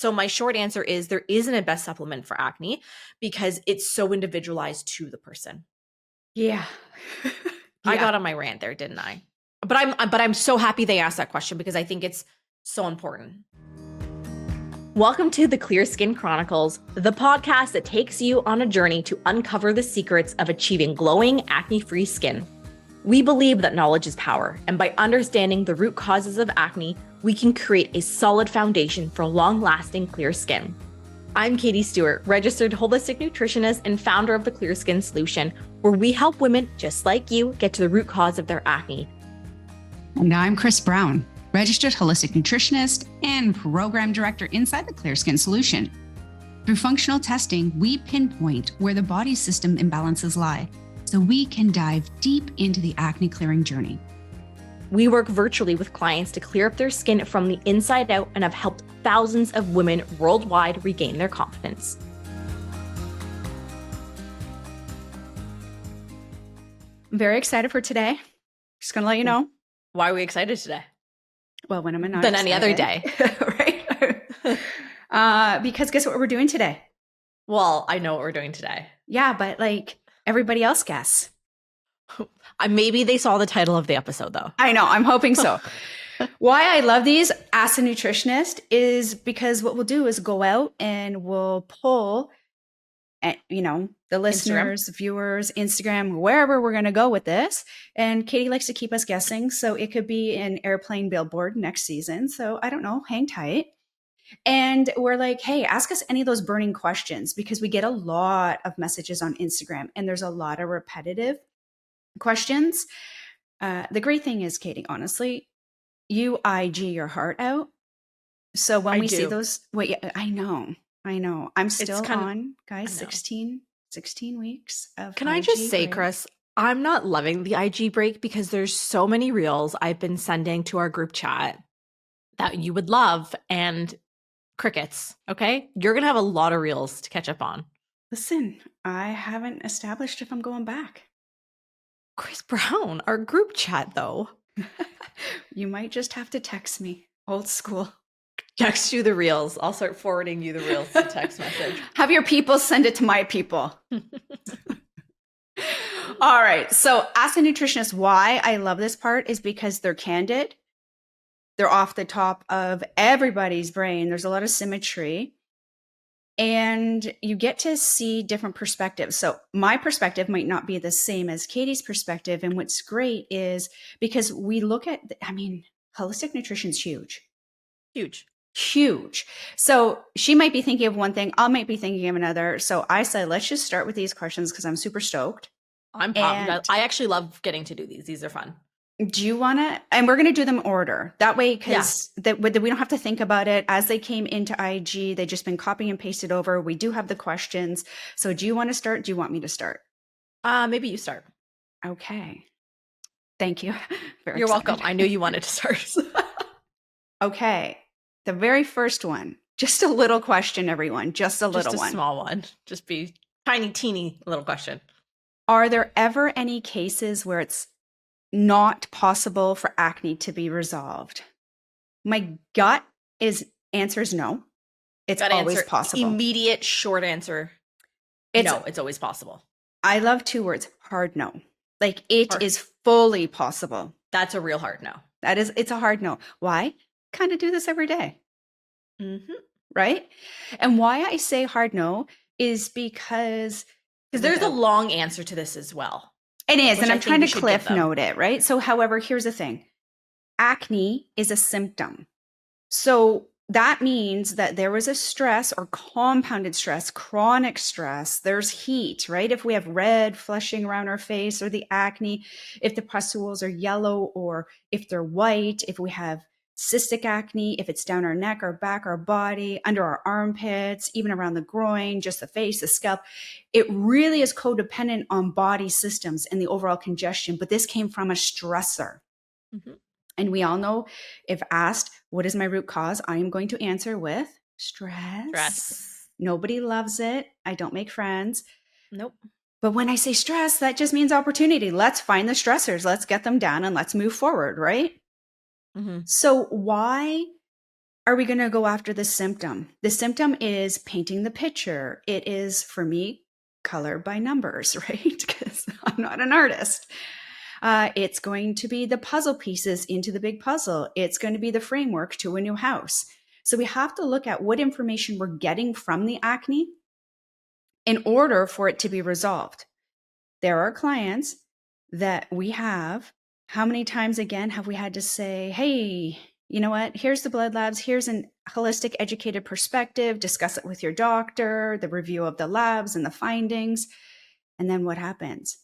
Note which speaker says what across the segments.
Speaker 1: So my short answer is there isn't a best supplement for acne because it's so individualized to the person.
Speaker 2: Yeah.
Speaker 1: I
Speaker 2: Yeah.
Speaker 1: got on my rant there, didn't I? But I'm so happy they asked that question because I think it's so important. Welcome to the Clear Skin Chronicles, the podcast that takes you on a journey to uncover the secrets of achieving glowing, acne-free skin. We believe that knowledge is power, and by understanding the root causes of acne, we can create a solid foundation for long-lasting clear skin. I'm Katie Stewart, registered holistic nutritionist and founder of the Clear Skin Solution, where we help women just like you get to the root cause of their acne.
Speaker 3: And I'm Chris Brown, registered holistic nutritionist and program director inside the Clear Skin Solution. Through functional testing, we pinpoint where the body system imbalances lie, so we can dive deep into the acne clearing journey.
Speaker 1: We work virtually with clients to clear up their skin from the inside out and have helped thousands of women worldwide regain their confidence.
Speaker 2: I'm very excited for today. Just going to let you know.
Speaker 1: Why are we excited today?
Speaker 2: Well, when am I not
Speaker 1: Than any other day.
Speaker 2: Right? Because guess what we're doing today?
Speaker 1: Well, I know what we're doing today.
Speaker 2: Yeah, but like everybody else guess.
Speaker 1: Maybe they saw the title of the episode though.
Speaker 2: I know, I'm hoping so. Why I love these Ask the Nutritionist is because what we'll do is go out and we'll pull, the listeners, viewers, Instagram, wherever we're going to go with this. And Katie likes to keep us guessing. So it could be an airplane billboard next season. So I don't know, hang tight. And we're like, hey, ask us any of those burning questions because we get a lot of messages on Instagram and there's a lot of repetitive questions. The great thing is, Katie, honestly, you IG your heart out. So when we see those, I know. I'm still on, guys, 16 weeks of
Speaker 1: Can
Speaker 2: IG
Speaker 1: I just say,
Speaker 2: break.
Speaker 1: Chris, I'm not loving the IG break because there's so many reels I've been sending to our group chat that you would love and crickets, okay? You're going to have a lot of reels to catch up on.
Speaker 2: Listen, I haven't established if I'm going back.
Speaker 1: Chris Brown, our group chat though.
Speaker 2: You might just have to text me, old school.
Speaker 1: Text you the reels. I'll start forwarding you the reels to text message.
Speaker 2: Have your people send it to my people. All right. So Ask a Nutritionist, why I love this part is because they're candid. They're off the top of everybody's brain. There's a lot of symmetry. And you get to see different perspectives. So my perspective might not be the same as Katie's perspective. And what's great is because we look at, holistic nutrition is huge. Huge. So she might be thinking of one thing. I might be thinking of another. So I said, let's just start with these questions because I'm super stoked.
Speaker 1: I'm pumped. I actually love getting to do these. These are fun.
Speaker 2: Do you want to, and we're going to do them in order that way, because we don't have to think about it as they came into IG. They've just been copied and pasted over. We do have the questions. So do you want to start? Do you want me to start?
Speaker 1: Maybe you start.
Speaker 2: Okay. Thank you.
Speaker 1: You're welcome. I knew you wanted to start.
Speaker 2: Okay. The very first one, just a little question, everyone, just a little one.
Speaker 1: Small one. Just be tiny, teeny little question.
Speaker 2: Are there ever any cases where it's not possible for acne to be resolved? My gut answer is no. It's always possible.
Speaker 1: Immediate short answer. No, it's always possible.
Speaker 2: I love two words, hard no. Like it is fully possible.
Speaker 1: That's a real hard no.
Speaker 2: It's a hard no. Why? Kind of do this every day.
Speaker 1: Mm-hmm.
Speaker 2: Right? And why I say hard no is because
Speaker 1: there's a long answer to this as well.
Speaker 2: It is, and I'm trying to cliff note it, right? So, however, here's the thing. Acne is a symptom. So that means that there was a stress or compounded stress, chronic stress. There's heat, right? If we have red flushing around our face or the acne, if the pustules are yellow or if they're white, if we have cystic acne, if it's down our neck, our back, our body, under our armpits, even around the groin, just the face, the scalp. It really is codependent on body systems and the overall congestion. But this came from a stressor. Mm-hmm. And we all know if asked, what is my root cause? I am going to answer with stress. Nobody loves it. I don't make friends.
Speaker 1: Nope.
Speaker 2: But when I say stress, that just means opportunity. Let's find the stressors. Let's get them down and let's move forward, right? Mm-hmm. So why are we going to go after the symptom? The symptom is painting the picture. It is, for me, color by numbers, right? Because I'm not an artist. It's going to be the puzzle pieces into the big puzzle. It's going to be the framework to a new house. So we have to look at what information we're getting from the acne in order for it to be resolved. There are clients that we have. How many times again have we had to say, hey, you know what? Here's the blood labs. Here's an holistic, educated perspective. Discuss it with your doctor, the review of the labs and the findings. And then what happens?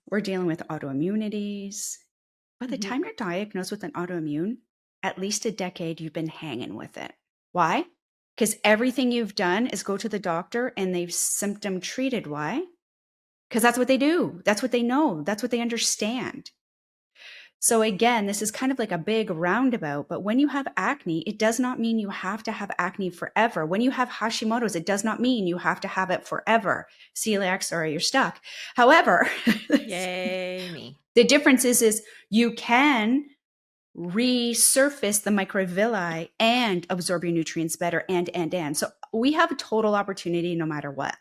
Speaker 2: We're dealing with autoimmunities. By the time you're diagnosed with an autoimmune, at least a decade, you've been hanging with it. Why? Because everything you've done is go to the doctor and they've symptom treated. Why? Because that's what they do. That's what they know. That's what they understand. So again, this is kind of like a big roundabout, but when you have acne, it does not mean you have to have acne forever. When you have Hashimoto's, it does not mean you have to have it forever. Celiac, sorry, you're stuck. However,
Speaker 1: yay me.
Speaker 2: The difference is you can resurface the microvilli and absorb your nutrients better and. So we have a total opportunity no matter what.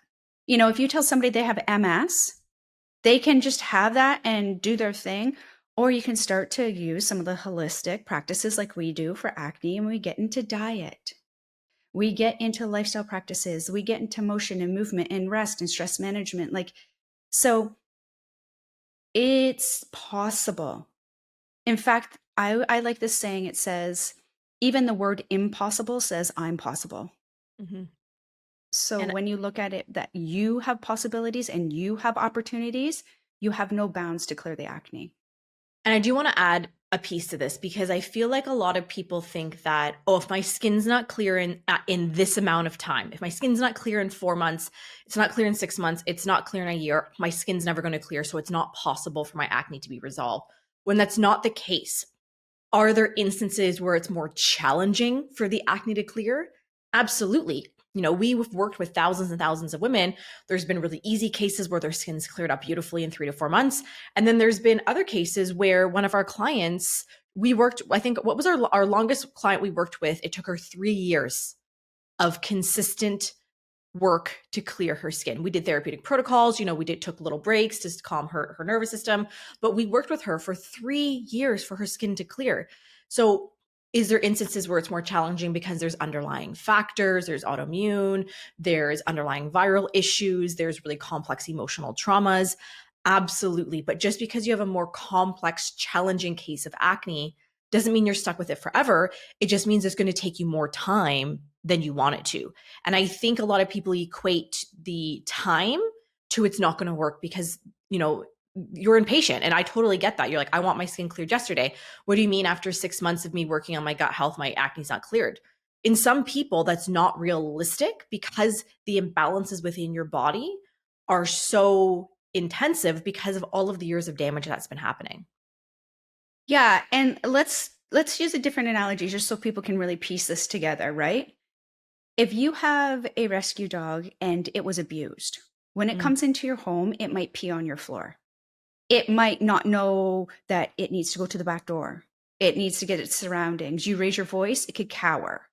Speaker 2: You know, if you tell somebody they have MS, they can just have that and do their thing. Or you can start to use some of the holistic practices like we do for acne, and we get into diet. We get into lifestyle practices. We get into motion and movement and rest and stress management. So it's possible. In fact, I like this saying. It says, even the word impossible says I'm possible. Mm-hmm. So when you look at it, that you have possibilities and you have opportunities, you have no bounds to clear the acne.
Speaker 1: And I do want to add a piece to this, because I feel like a lot of people think that, oh, if my skin's not clear in this amount of time, if my skin's not clear in 4 months, it's not clear in 6 months, it's not clear in a year, my skin's never going to clear. So it's not possible for my acne to be resolved. When that's not the case. Are there instances where it's more challenging for the acne to clear? Absolutely. You know, we've worked with thousands and thousands of women. There's been really easy cases where their skin's cleared up beautifully in 3 to 4 months. And then there's been other cases where one of our clients, we worked, I think, what was our longest client we worked with? It took her 3 years of consistent work to clear her skin. We did therapeutic protocols, you know, we took little breaks to calm her nervous system, but we worked with her for 3 years for her skin to clear. So is there instances where it's more challenging because there's underlying factors, there's autoimmune, there's underlying viral issues, there's really complex emotional traumas? Absolutely. But just because you have a more complex, challenging case of acne doesn't mean you're stuck with it forever. It just means it's going to take you more time than you want it to. And I think a lot of people equate the time to it's not going to work because, you know, you're impatient. And I totally get that. You're like, I want my skin cleared yesterday. What do you mean after 6 months of me working on my gut health, my acne's not cleared? In some people, that's not realistic because the imbalances within your body are so intensive because of all of the years of damage that's been happening.
Speaker 2: Yeah. And let's use a different analogy just so people can really piece this together, right? If you have a rescue dog and it was abused, when it comes into your home, it might pee on your floor. It might not know that it needs to go to the back door. It needs to get its surroundings. You raise your voice, it could cower.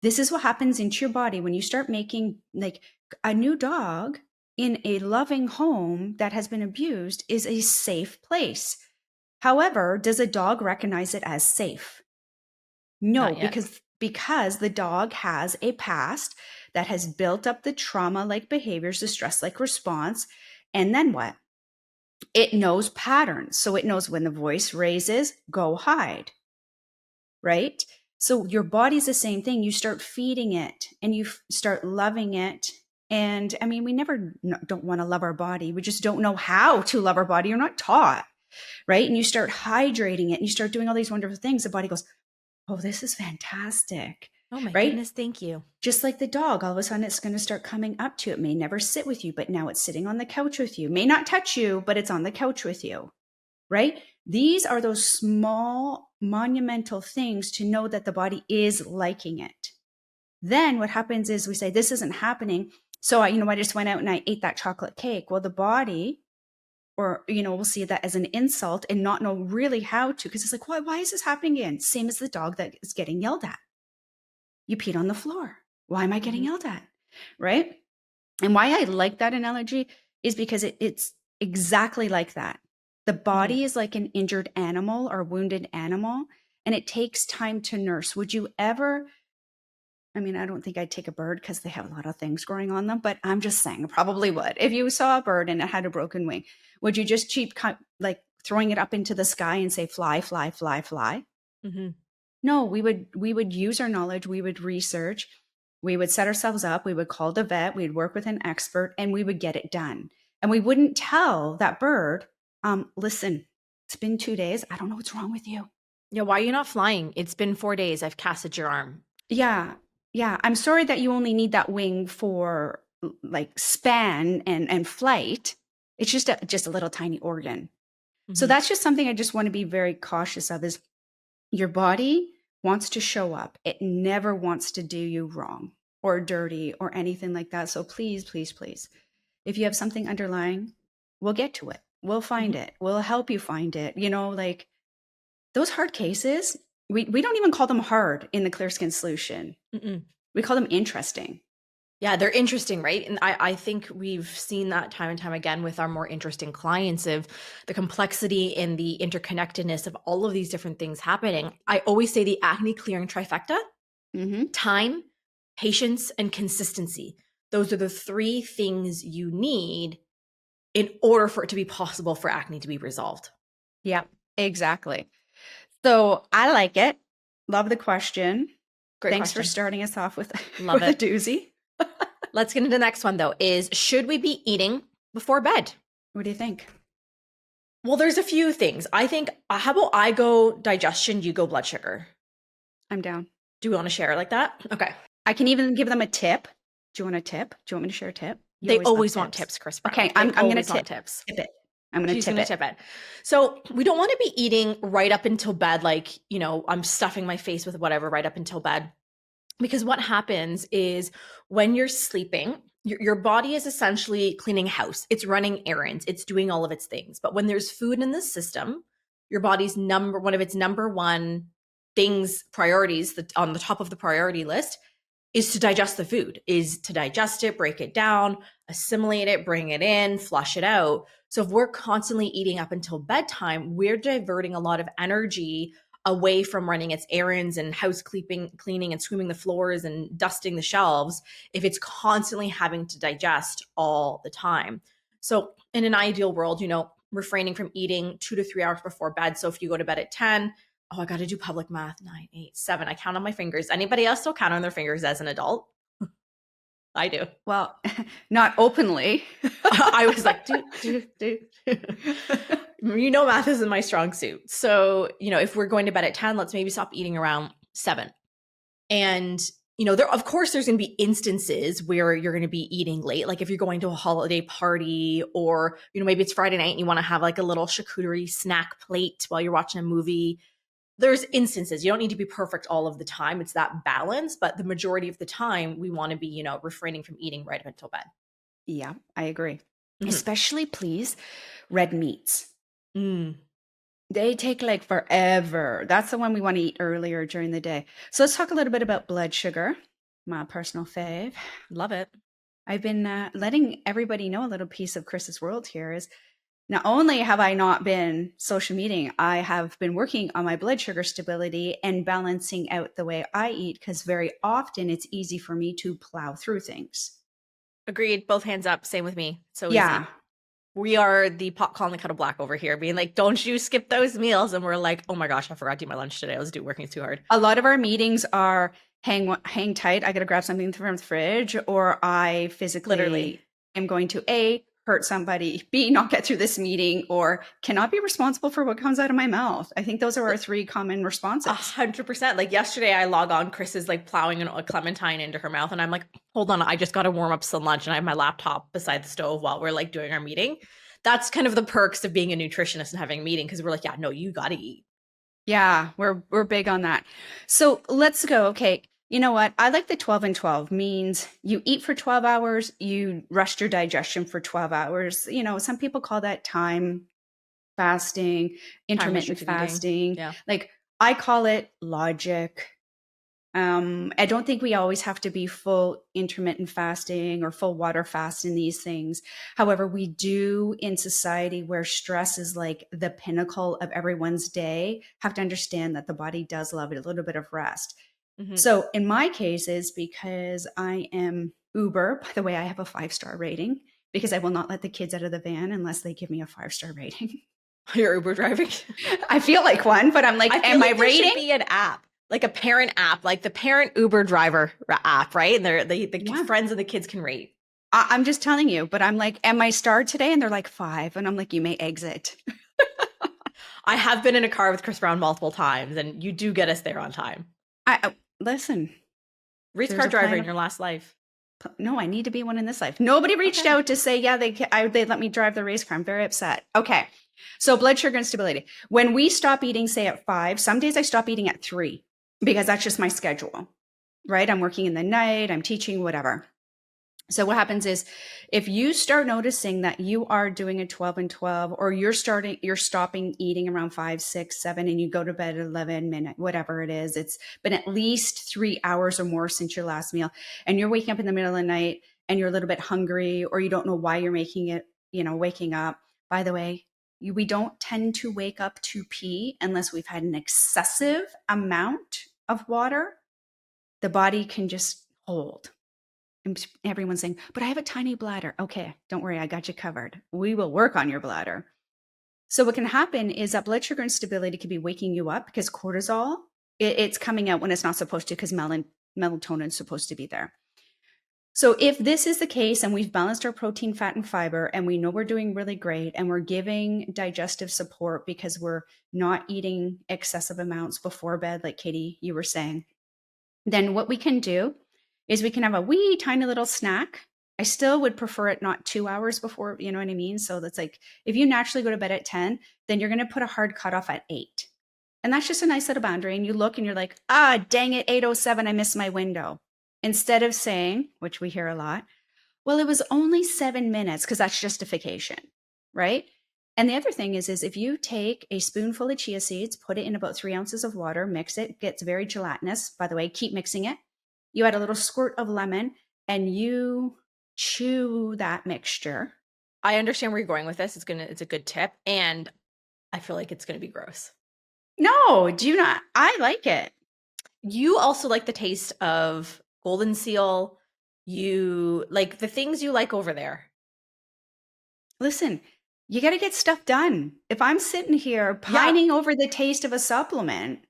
Speaker 2: This is what happens into your body when you start making, like, a new dog in a loving home that has been abused is a safe place. However, does a dog recognize it as safe? No, because the dog has a past that has built up the trauma-like behaviors, the stress-like response. And then what? It knows patterns. So it knows when the voice raises, go hide, right? So your body's the same thing. You start feeding it and you start loving it. And I mean, we never don't want to love our body. We just don't know how to love our body. You're not taught, right? And you start hydrating it and you start doing all these wonderful things. The body goes, oh, this is fantastic.
Speaker 1: Oh my
Speaker 2: right?
Speaker 1: goodness, thank you.
Speaker 2: Just like the dog, all of a sudden it's going to start coming up to you. It may never sit with you, but now it's sitting on the couch with you. May not touch you, but it's on the couch with you, right? These are those small, monumental things to know that the body is liking it. Then what happens is we say, this isn't happening. So I just went out and I ate that chocolate cake. Well, the body, or, we'll see that as an insult and not know really how to, because it's like, why is this happening again? Same as the dog that is getting yelled at. you peed on the floor. Why am I getting yelled at? Right? And why I like that analogy is because it's exactly like that. The body is like an injured animal or wounded animal, and it takes time to nurse. Would you ever, I mean, I don't think I'd take a bird because they have a lot of things growing on them, but I'm just saying, I probably would. If you saw a bird and it had a broken wing, would you just like throwing it up into the sky and say, fly, fly, fly, fly? No, we would use our knowledge, we would research, we would set ourselves up, we would call the vet, we'd work with an expert, and we would get it done. And we wouldn't tell that bird, listen, it's been 2 days. I don't know what's wrong with you.
Speaker 1: Yeah, why are you not flying? It's been 4 days. I've casted your arm.
Speaker 2: Yeah. Yeah. I'm sorry that you only need that wing for like span and flight. It's just a little tiny organ. So that's just something I just want to be very cautious of is your body wants to show up. It never wants to do you wrong or dirty or anything like that. So please, please, please, if you have something underlying, we'll get to it. We'll find it. We'll help you find it. You know, like those hard cases, we don't even call them hard in the Clear Skin Solution. We call them interesting.
Speaker 1: Yeah, they're interesting, right? And I think we've seen that time and time again with our more interesting clients of the complexity and the interconnectedness of all of these different things happening. I always say the acne clearing trifecta, time, patience, and consistency. Those are the 3 things you need in order for it to be possible for acne to be resolved.
Speaker 2: Yeah, exactly. So I like it. Love the question. Thanks for starting us off with,
Speaker 1: Love
Speaker 2: with a doozy.
Speaker 1: Let's get into the next one though, is should we be eating before bed?
Speaker 2: What do you think?
Speaker 1: Well, there's a few things. I think, how about I go digestion, you go blood sugar?
Speaker 2: I'm down.
Speaker 1: Do we want to share it like that? Okay.
Speaker 2: I can even give them a tip. Do you want a tip? Do you want me to share a tip?
Speaker 1: They always want tips, Chris Brown.
Speaker 2: Okay, I'm going to
Speaker 1: tip
Speaker 2: it. I'm going to tip it.
Speaker 1: So we don't want to be eating right up until bed, like, you know, I'm stuffing my face with whatever right up until bed. Because what happens is when you're sleeping, your body is essentially cleaning house. It's running errands. It's doing all of its things. But when there's food in the system, your body's one of its number one priorities that on the top of the priority list is to digest the food, is to digest it, break it down, assimilate it, bring it in, flush it out. So if we're constantly eating up until bedtime, we're diverting a lot of energy away from running its errands and house cleaning and sweeping the floors and dusting the shelves if it's constantly having to digest all the time. So in an ideal world, you know, refraining from eating 2 to 3 hours before bed. So if you go to bed at 10, oh, I got to do public math, 9, 8, 7. I count on my fingers. Anybody else still count on their fingers as an adult? I do.
Speaker 2: Well, not openly.
Speaker 1: I was like, do. You know, math isn't my strong suit. So, you know, if we're going to bed at 10, let's maybe stop eating around 7. And, you know, of course, there's going to be instances where you're going to be eating late. Like if you're going to a holiday party or, you know, maybe it's Friday night and you want to have like a little charcuterie snack plate while you're watching a movie. There's instances. You don't need to be perfect all of the time. It's that balance. But the majority of the time, we want to be, you know, refraining from eating right up until bed.
Speaker 2: Yeah, I agree. Especially, please, red meats. They take like forever. That's the one we want to eat earlier during the day. So let's talk a little bit about blood sugar, my personal fave.
Speaker 1: Love it.
Speaker 2: I've been letting everybody know a little piece of Chris's world here is not only have I not been social meeting, I have been working on my blood sugar stability and balancing out the way I eat because very often it's easy for me to plow through things.
Speaker 1: Agreed. Both hands up. Same with me. So
Speaker 2: yeah.
Speaker 1: Easy. We are the pot calling the kettle black over here, being like, don't you skip those meals. And we're like, oh my gosh, I forgot to eat my lunch today. I was working too hard.
Speaker 2: A lot of our meetings are hang tight. I got to grab something from the fridge, or I physically
Speaker 1: literally
Speaker 2: am going to A, hurt somebody, B, not get through this meeting, or cannot be responsible for what comes out of my mouth. I think those are our 3 common responses.
Speaker 1: 100%. Like yesterday I log on, Chris is like plowing a clementine into her mouth. And I'm like, hold on, I just got to warm up some lunch. And I have my laptop beside the stove while we're like doing our meeting. That's kind of the perks of being a nutritionist and having a meeting. Cause we're like, yeah, no, you got to eat.
Speaker 2: Yeah, we're big on that. So let's go. Okay. You know what? I like the 12 and 12 means you eat for 12 hours, you rest your digestion for 12 hours. You know, some people call that time fasting, intermittent fasting.
Speaker 1: Yeah.
Speaker 2: Like I call it logic. I don't think we always have to be full intermittent fasting or full water fast in these things. However, we do in society where stress is like the pinnacle of everyone's day, have to understand that the body does love a little bit of rest.
Speaker 1: Mm-hmm.
Speaker 2: So in my case is because I am Uber, by the way, I have a 5-star rating because I will not let the kids out of the van unless they give me a 5-star rating.
Speaker 1: You're Uber driving?
Speaker 2: I feel like one, but I'm like,
Speaker 1: am I rating? There should be an app. Like a parent app, like the parent Uber driver app, right? And the friends and the kids can rate.
Speaker 2: I'm just telling you, but I'm like, am I starred today? And they're like 5. And I'm like, you may exit.
Speaker 1: I have been in a car with Chris Brown multiple times, and you do get us there on time.
Speaker 2: Listen.
Speaker 1: Race car driver in your last life.
Speaker 2: No, I need to be one in this life. Nobody reached out to say, yeah, they let me drive the race car. I'm very upset. Okay. So blood sugar and stability. When we stop eating, say at 5, some days I stop eating at 3 because that's just my schedule, right? I'm working in the night, I'm teaching, whatever. So what happens is if you start noticing that you are doing a 12 and 12, or you're stopping eating around 5, 6, 7, and you go to bed at 11 minutes, whatever it is, it's been at least 3 hours or more since your last meal, and you're waking up in the middle of the night and you're a little bit hungry, or you don't know why you're waking up. By the way, we don't tend to wake up to pee unless we've had an excessive amount of water. The body can just hold. And everyone's saying, but I have a tiny bladder. Okay, don't worry, I got you covered. We will work on your bladder. So what can happen is that blood sugar instability can be waking you up because cortisol, it's coming out when it's not supposed to because melatonin is supposed to be there. So if this is the case and we've balanced our protein, fat, and fiber, and we know we're doing really great and we're giving digestive support because we're not eating excessive amounts before bed, like Katie, you were saying, then what we can do is we can have a wee tiny little snack. I still would prefer it not 2 hours before, you know what I mean? So that's like, if you naturally go to bed at 10, then you're going to put a hard cutoff at 8. And that's just a nice little boundary. And you look and you're like, dang it, 8:07, I missed my window. Instead of saying, which we hear a lot, well, it was only 7 minutes, because that's justification, right? And the other thing is if you take a spoonful of chia seeds, put it in about 3 ounces of water, mix it, gets very gelatinous. By the way, keep mixing it. You add a little squirt of lemon and you chew that mixture.
Speaker 1: I understand where you're going with this. It's a good tip. And I feel like it's going to be gross.
Speaker 2: No, do you not? I like it.
Speaker 1: You also like the taste of Golden Seal. You like the things you like over there.
Speaker 2: Listen, you got to get stuff done. If I'm sitting here pining over the taste of a supplement,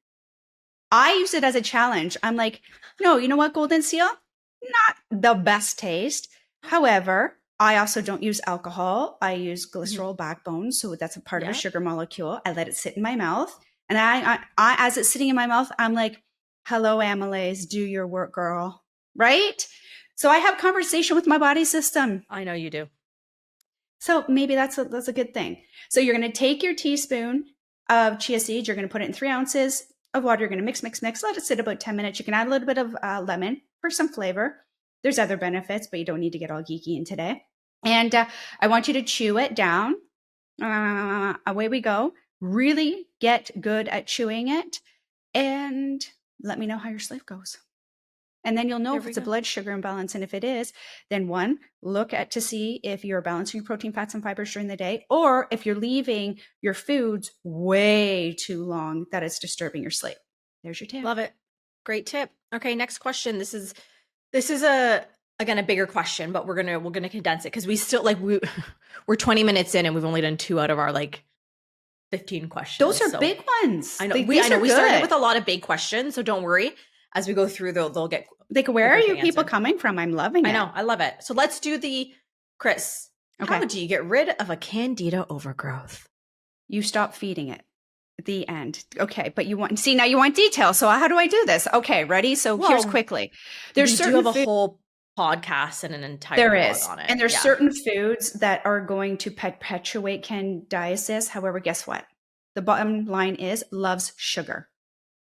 Speaker 2: I use it as a challenge. I'm like, no, you know what, Golden Seal? Not the best taste. However, I also don't use alcohol. I use glycerol backbone. So that's a part of a sugar molecule. I let it sit in my mouth. And I as it's sitting in my mouth, I'm like, hello, amylase, do your work, girl. Right? So I have conversation with my body system.
Speaker 1: I know you do.
Speaker 2: So maybe that's a good thing. So you're going to take your teaspoon of chia seeds. You're going to put it in 3 ounces of water. You're going to mix. Let it sit about 10 minutes. You can add a little bit of lemon for some flavor. There's other benefits, but you don't need to get all geeky in today. And I want you to chew it down. Away we go. Really get good at chewing it. And let me know how your sleep goes. And then you'll know if it's a blood sugar imbalance. And if it is, then one, look at to see if you're balancing your protein, fats, and fibers during the day, or if you're leaving your foods way too long, that it's disturbing your sleep. There's your tip.
Speaker 1: Love it. Great tip. Okay, next question. This is again a bigger question, but we're gonna condense it because we still we're 20 minutes in and we've only done 2 out of our 15 questions.
Speaker 2: Those are big ones.
Speaker 1: I know. We started with a lot of big questions, so don't worry. As we go through, they'll get
Speaker 2: where are you people coming from? I'm loving it.
Speaker 1: I know. I love it. So let's do Chris. Okay. How do you get rid of a Candida overgrowth?
Speaker 2: You stop feeding it at the end. Okay. But now you want details. So how do I do this? Okay. Ready? So here's quickly.
Speaker 1: There's certain have a whole podcast and an entire blog on it.
Speaker 2: And there's certain foods that are going to perpetuate candidiasis. However, guess what? The bottom line is loves sugar.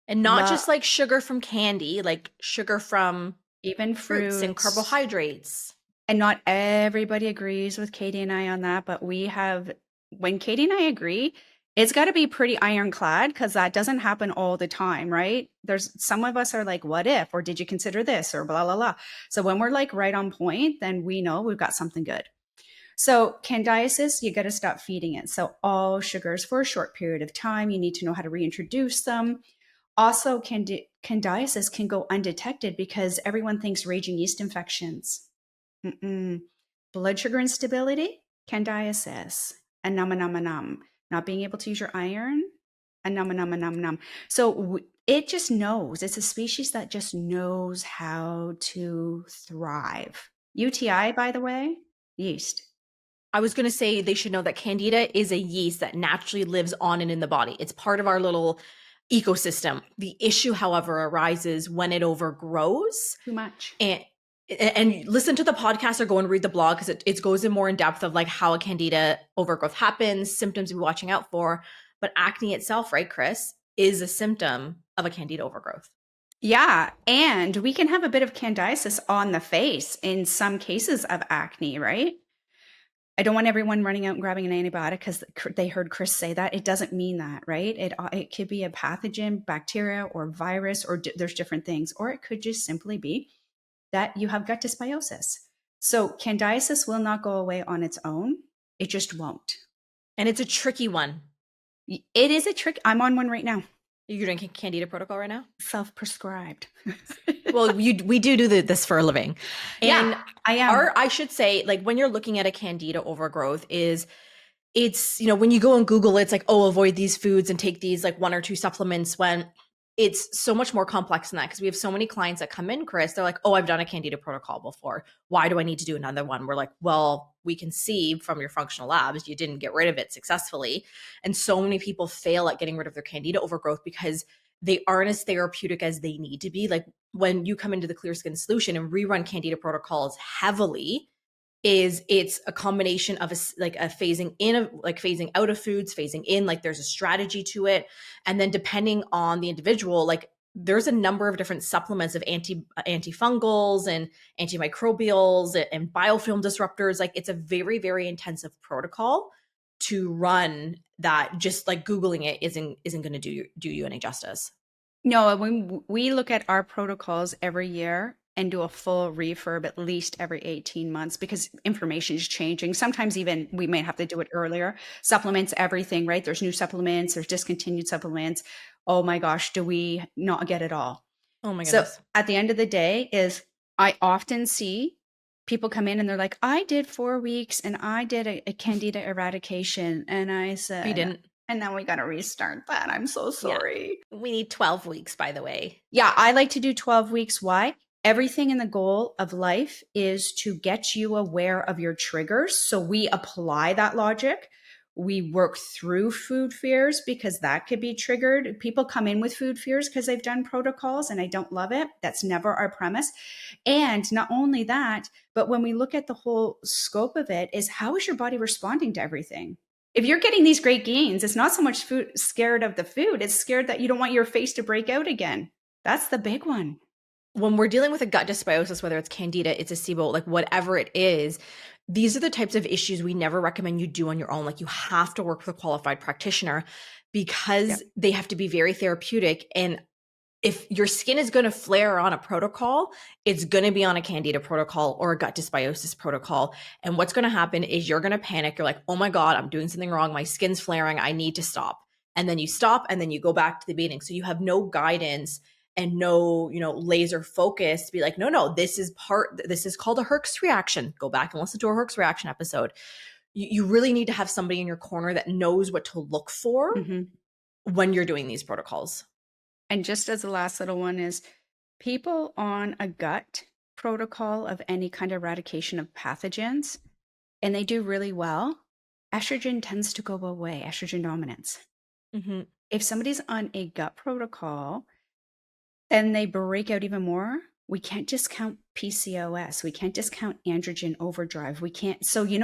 Speaker 1: And not just sugar from candy, sugar from
Speaker 2: even fruits
Speaker 1: and carbohydrates.
Speaker 2: And not everybody agrees with Katie and I on that, but when Katie and I agree, It's got to be pretty ironclad because that doesn't happen all the time, right? There's some of us are like, what if, or did you consider this, or blah, blah, blah. So when we're like right on point, then we know we've got something good. So candidiasis, you got to stop feeding it. So all sugars for a short period of time, you need to know how to reintroduce them. Also, candidiasis can go undetected because everyone thinks raging yeast infections. Blood sugar instability, candidiasis, and not being able to use your iron, and So it just knows. It's a species that just knows how to thrive. UTI, by the way, yeast.
Speaker 1: I was going to say they should know that Candida is a yeast that naturally lives on and in the body. It's part of our little ecosystem. The issue, however, arises when it overgrows.
Speaker 2: Too much.
Speaker 1: And listen to the podcast or go and read the blog because it goes in more in depth of like how a Candida overgrowth happens, symptoms to be watching out for. But acne itself, right, Chris, is a symptom of a Candida overgrowth.
Speaker 2: Yeah. And we can have a bit of candidiasis on the face in some cases of acne, right? I don't want everyone running out and grabbing an antibiotic because they heard Chris say that. It doesn't mean that, right? It could be a pathogen, bacteria, or virus, or there's different things. Or it could just simply be that you have gut dysbiosis. So candidiasis will not go away on its own. It just won't.
Speaker 1: And it's a tricky one.
Speaker 2: It is a trick. I'm on one right now.
Speaker 1: You're drinking Candida protocol right now?
Speaker 2: Self-prescribed.
Speaker 1: Well, we do this for a living. And
Speaker 2: yeah, I am.
Speaker 1: I should say, like, when you're looking at a Candida overgrowth it's, when you go and Google, it's like, oh, avoid these foods and take these like 1 or 2 supplements, when it's so much more complex than that. Because we have so many clients that come in, Chris, they're like, oh, I've done a Candida protocol before. Why do I need to do another one? We're like, well, we can see from your functional labs, you didn't get rid of it successfully. And so many people fail at getting rid of their Candida overgrowth because they aren't as therapeutic as they need to be. Like when you come into the Clear Skin Solution and rerun Candida protocols heavily, it's a combination of a phasing in of like phasing out of foods, phasing in, like there's a strategy to it. And then depending on the individual, like there's a number of different supplements of antifungals and antimicrobials and biofilm disruptors. Like it's a very, very intensive protocol to run that just like Googling it isn't going to do you any justice.
Speaker 2: No, when we look at our protocols every year and do a full refurb at least every 18 months because information is changing. Sometimes even we may have to do it earlier. Supplements, everything, right? There's new supplements, there's discontinued supplements. Oh my gosh, do we not get it all?
Speaker 1: Oh my goodness.
Speaker 2: So at the end of the day is I often see people come in and they're like, I did 4 weeks and I did a Candida eradication. And I said,
Speaker 1: you didn't.
Speaker 2: And now we got to restart that. I'm so sorry.
Speaker 1: Yeah. We need 12 weeks, by the way.
Speaker 2: Yeah, I like to do 12 weeks. Why? Everything in the goal of life is to get you aware of your triggers. So we apply that logic. We work through food fears because that could be triggered. People come in with food fears because they've done protocols and I don't love it. That's never our premise. And not only that, but when we look at the whole scope of it is how is your body responding to everything? If you're getting these great gains, it's not so much scared of the food. It's scared that you don't want your face to break out again. That's the big one.
Speaker 1: When we're dealing with a gut dysbiosis, whether it's Candida, it's a SIBO, like whatever it is, these are the types of issues we never recommend you do on your own. Like you have to work with a qualified practitioner because they have to be very therapeutic. And if your skin is going to flare on a protocol, it's going to be on a Candida protocol or a gut dysbiosis protocol. And what's going to happen is you're going to panic. You're like, oh my God, I'm doing something wrong. My skin's flaring. I need to stop. And then you stop and then you go back to the beginning. So you have no guidance and no, laser focus to be like, no, this is called a Herx reaction. Go back and listen to a Herx reaction episode. You really need to have somebody in your corner that knows what to look for when you're doing these protocols.
Speaker 2: And just as the last little one is people on a gut protocol of any kind of eradication of pathogens, and they do really well, estrogen tends to go away, estrogen dominance.
Speaker 1: Mm-hmm.
Speaker 2: If somebody's on a gut protocol and they break out even more, we can't discount PCOS. We can't discount androgen overdrive. We can't. So, we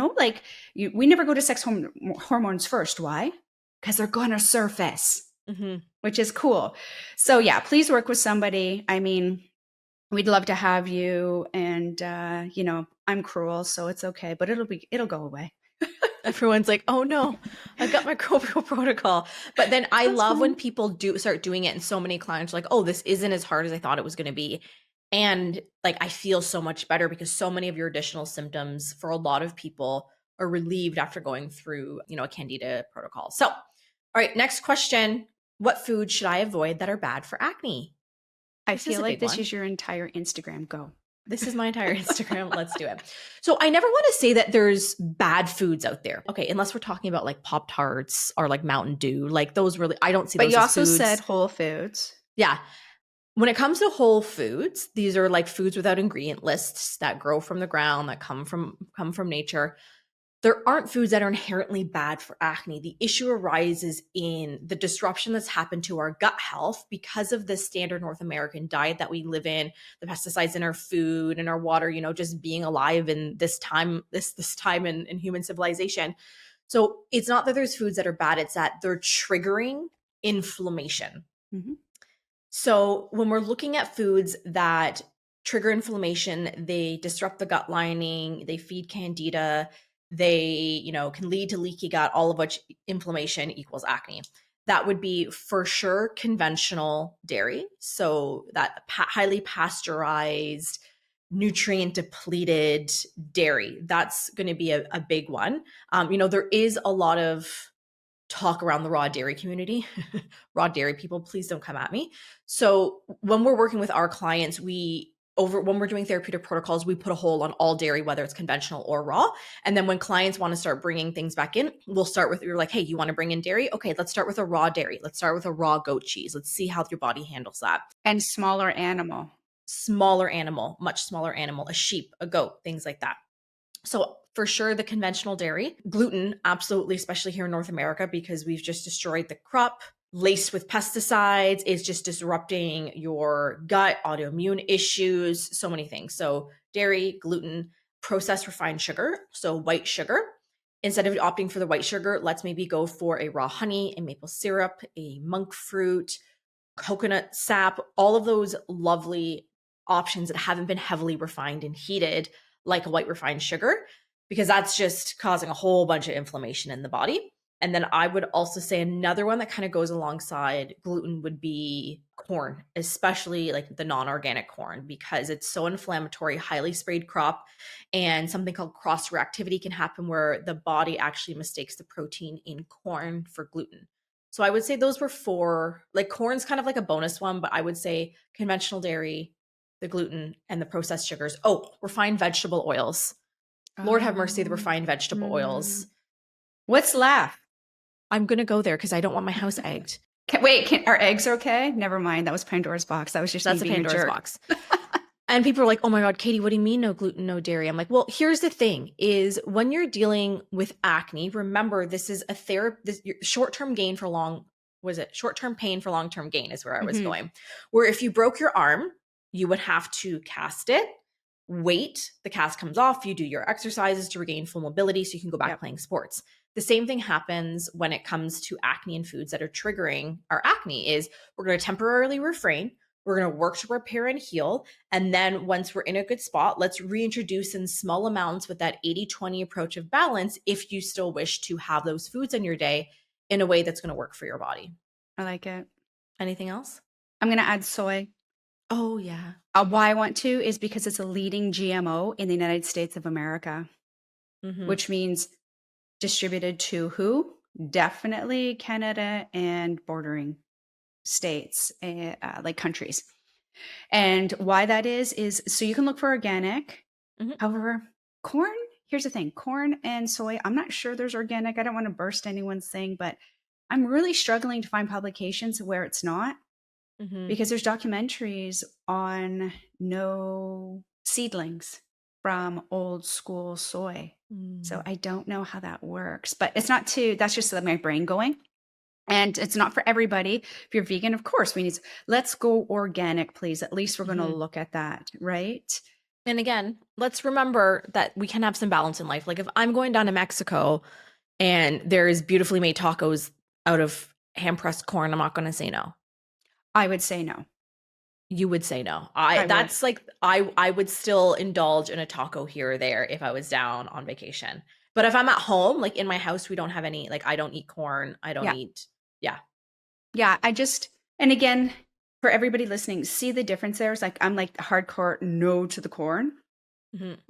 Speaker 2: never go to sex hormones first. Why? Because they're going to surface, which is cool. So yeah, please work with somebody. I mean, we'd love to have you. And, I'm cruel, so it's okay, but it'll go away.
Speaker 1: Everyone's like, oh no, I've got microbial protocol. But then I
Speaker 2: That's
Speaker 1: love when
Speaker 2: fun.
Speaker 1: people start doing it, and so many clients are like, oh, this isn't as hard as I thought it was going to be. And like, I feel so much better because so many of your additional symptoms for a lot of people are relieved after going through, a Candida protocol. So, all right, next question. What foods should I avoid that are bad for acne?
Speaker 2: I
Speaker 1: This is
Speaker 2: feel
Speaker 1: a
Speaker 2: like
Speaker 1: big
Speaker 2: this
Speaker 1: one.
Speaker 2: is your entire Instagram. Go.
Speaker 1: This is my entire Instagram. Let's do it. So I never want to say that there's bad foods out there. Okay, unless we're talking about like Pop-Tarts or like Mountain Dew. Like those really, I don't see
Speaker 2: But
Speaker 1: those
Speaker 2: you
Speaker 1: as
Speaker 2: also
Speaker 1: foods.
Speaker 2: said whole foods.
Speaker 1: Yeah. When it comes to whole foods, these are like foods without ingredient lists that grow from the ground, that come from nature. There aren't foods that are inherently bad for acne. The issue arises in the disruption that's happened to our gut health because of the standard North American diet that we live in, the pesticides in our food and our water, just being alive in this time, this time in human civilization. So it's not that there's foods that are bad, it's that they're triggering inflammation.
Speaker 2: Mm-hmm.
Speaker 1: So when we're looking at foods that trigger inflammation, they disrupt the gut lining, they feed candida, they, can lead to leaky gut, all of which inflammation equals acne. That would be for sure conventional dairy. So that highly pasteurized, nutrient depleted dairy, that's going to be a big one. There is a lot of talk around the raw dairy community. Raw dairy people, please don't come at me. So when we're working with our clients, when we're doing therapeutic protocols, we put a hold on all dairy, whether it's conventional or raw. And then when clients want to start bringing things back in, we'll start with, you're like, hey, you want to bring in dairy? Okay, let's start with a raw dairy. Let's start with a raw goat cheese. Let's see how your body handles that.
Speaker 2: And smaller animal.
Speaker 1: Smaller animal, much smaller animal, a sheep, a goat, things like that. So for sure, the conventional dairy, gluten, absolutely, especially here in North America, because we've just destroyed the crop, laced with pesticides, is just disrupting your gut, autoimmune issues, so many things. So dairy, gluten, processed refined sugar, so white sugar. Instead of opting for the white sugar, let's maybe go for a raw honey, a maple syrup, a monk fruit, coconut sap, all of those lovely options that haven't been heavily refined and heated like a white refined sugar, because that's just causing a whole bunch of inflammation in the body. And then I would also say another one that kind of goes alongside gluten would be corn, especially like the non-organic corn, because it's so inflammatory, highly sprayed crop, and something called cross-reactivity can happen where the body actually mistakes the protein in corn for gluten. So I would say those were four. Like corn's kind of like a bonus one, but I would say conventional dairy, the gluten, and the processed sugars. Oh, refined vegetable oils. Lord have mercy, the refined vegetable oils.
Speaker 2: What's left?
Speaker 1: I'm going to go there because I don't want my house egged.
Speaker 2: Are eggs okay? Never mind. That was Pandora's box. That was just
Speaker 1: That's a
Speaker 2: me being
Speaker 1: Pandora's
Speaker 2: jerk.
Speaker 1: box. And people are like, oh my God, Katie, what do you mean no gluten, no dairy? I'm like, well, here's the thing is when you're dealing with acne, remember this is a short-term gain for short-term pain for long-term gain is where I was going. Where if you broke your arm, you would have to cast it, wait, the cast comes off, you do your exercises to regain full mobility so you can go back playing sports. The same thing happens when it comes to acne and foods that are triggering our acne is we're going to temporarily refrain. We're going to work to repair and heal. And then once we're in a good spot, let's reintroduce in small amounts with that 80-20 approach of balance if you still wish to have those foods in your day in a way that's going to work for your body.
Speaker 2: I like it.
Speaker 1: Anything else?
Speaker 2: I'm going to add soy.
Speaker 1: Oh, yeah.
Speaker 2: Why I want to is because it's a leading GMO in the United States of America, which means distributed to who? Definitely Canada and bordering states, like countries. And why that is so you can look for organic. However, corn, here's the thing, corn and soy, I'm not sure there's organic. I don't want to burst anyone's thing, but I'm really struggling to find publications where it's not. Because there's documentaries on no seedlings from old school soy. So I don't know how that works, but it's not that's just my brain going. And it's not for everybody. If you're vegan, of course, let's go organic, please. At least we're going to look at that, right?
Speaker 1: And again, let's remember that we can have some balance in life. Like if I'm going down to Mexico and there is beautifully made tacos out of hand-pressed corn, I'm not going to say no.
Speaker 2: I would say no.
Speaker 1: You would say no. I would still indulge in a taco here or there if I was down on vacation. But if I'm at home, like in my house, we don't have any, like I don't eat corn. I don't eat. Yeah.
Speaker 2: Yeah. And again, for everybody listening, see the difference there. It's like, I'm like hardcore no to the corn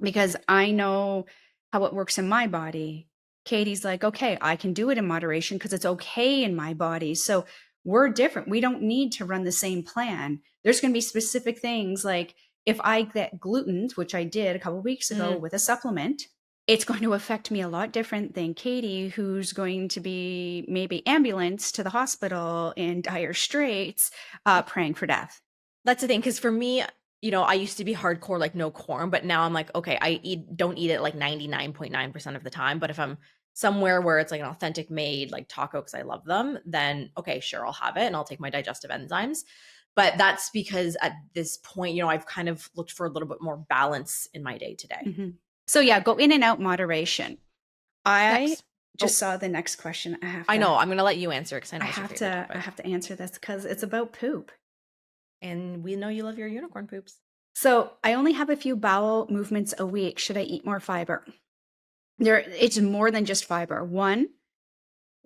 Speaker 2: because I know how it works in my body. Katie's like, okay, I can do it in moderation because it's okay in my body. So we're different. We don't need to run the same plan. There's going to be specific things like if I get gluten, which I did a couple of weeks ago with a supplement, it's going to affect me a lot different than Katie, who's going to be maybe ambulanced to the hospital in dire straits, praying for death.
Speaker 1: That's the thing. Cause for me, you know, I used to be hardcore, like no corn, but now I'm like, okay, don't eat it like 99.9% of the time. But if I'm somewhere where it's like an authentic made like taco, cause I love them, then okay, sure, I'll have it and I'll take my digestive enzymes. But that's because at this point, you know, I've kind of looked for a little bit more balance in my day to day.
Speaker 2: So yeah, go in and out moderation. I just saw the next question.
Speaker 1: I know. I'm going to let you answer because I know
Speaker 2: I have to answer this because it's about poop.
Speaker 1: And we know you love your unicorn poops.
Speaker 2: So I only have a few bowel movements a week. Should I eat more fiber? It's more than just fiber. One,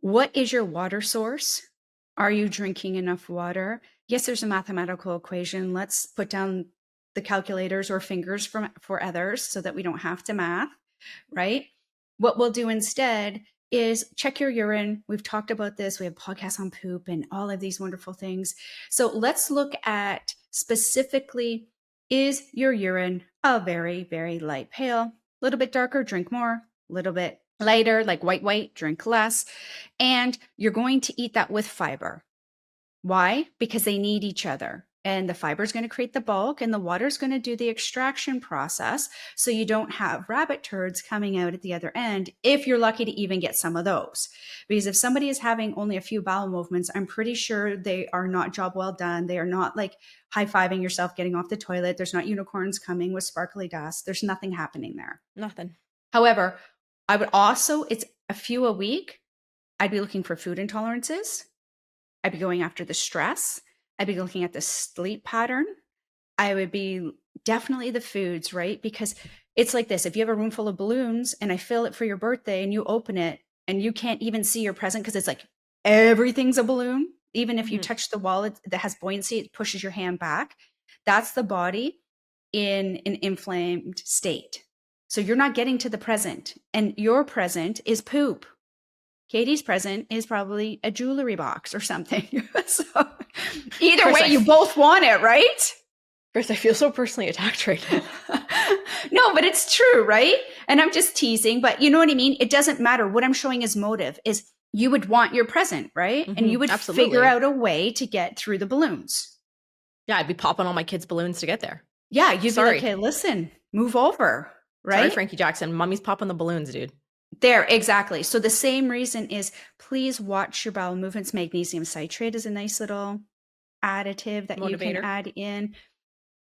Speaker 2: what is your water source? Are you drinking enough water? Yes, there's a mathematical equation. Let's put down the calculators or fingers for others so that we don't have to math, right? What we'll do instead is check your urine. We've talked about this. We have podcasts on poop and all of these wonderful things. So let's look at specifically, is your urine a very, very light pale? A little bit darker, drink more. A little bit lighter, like white, drink less. And you're going to eat that with fiber. Why? Because they need each other. And the fiber is going to create the bulk and the water is going to do the extraction process. So you don't have rabbit turds coming out at the other end if you're lucky to even get some of those. Because if somebody is having only a few bowel movements, I'm pretty sure they are not job well done. They are not like high-fiving yourself getting off the toilet. There's not unicorns coming with sparkly dust. There's nothing happening there.
Speaker 1: Nothing.
Speaker 2: However, I would also, it's a few a week. I'd be looking for food intolerances. I'd be going after the stress. I'd be looking at the sleep pattern. I would be definitely the foods, right? Because it's like this. If you have a room full of balloons and I fill it for your birthday and you open it and you can't even see your present because it's like everything's a balloon. Even if you touch the wall that has buoyancy, it pushes your hand back. That's the body in an inflamed state. So you're not getting to the present, and your present is poop. Katie's present is probably a jewelry box or something. So either way, you both want it, right?
Speaker 1: Chris, I feel so personally attacked right now.
Speaker 2: No, but it's true, right? And I'm just teasing, but you know what I mean? It doesn't matter. What I'm showing as motive is you would want your present, right? And you would figure out a way to get through the balloons.
Speaker 1: Yeah, I'd be popping all my kids' balloons to get there.
Speaker 2: Yeah, you'd be like, okay, listen, move over, right?
Speaker 1: Sorry, Frankie Jackson. Mommy's popping the balloons, dude.
Speaker 2: There, exactly. So the same reason is please watch your bowel movements. Magnesium citrate is a nice little additive that you can add in.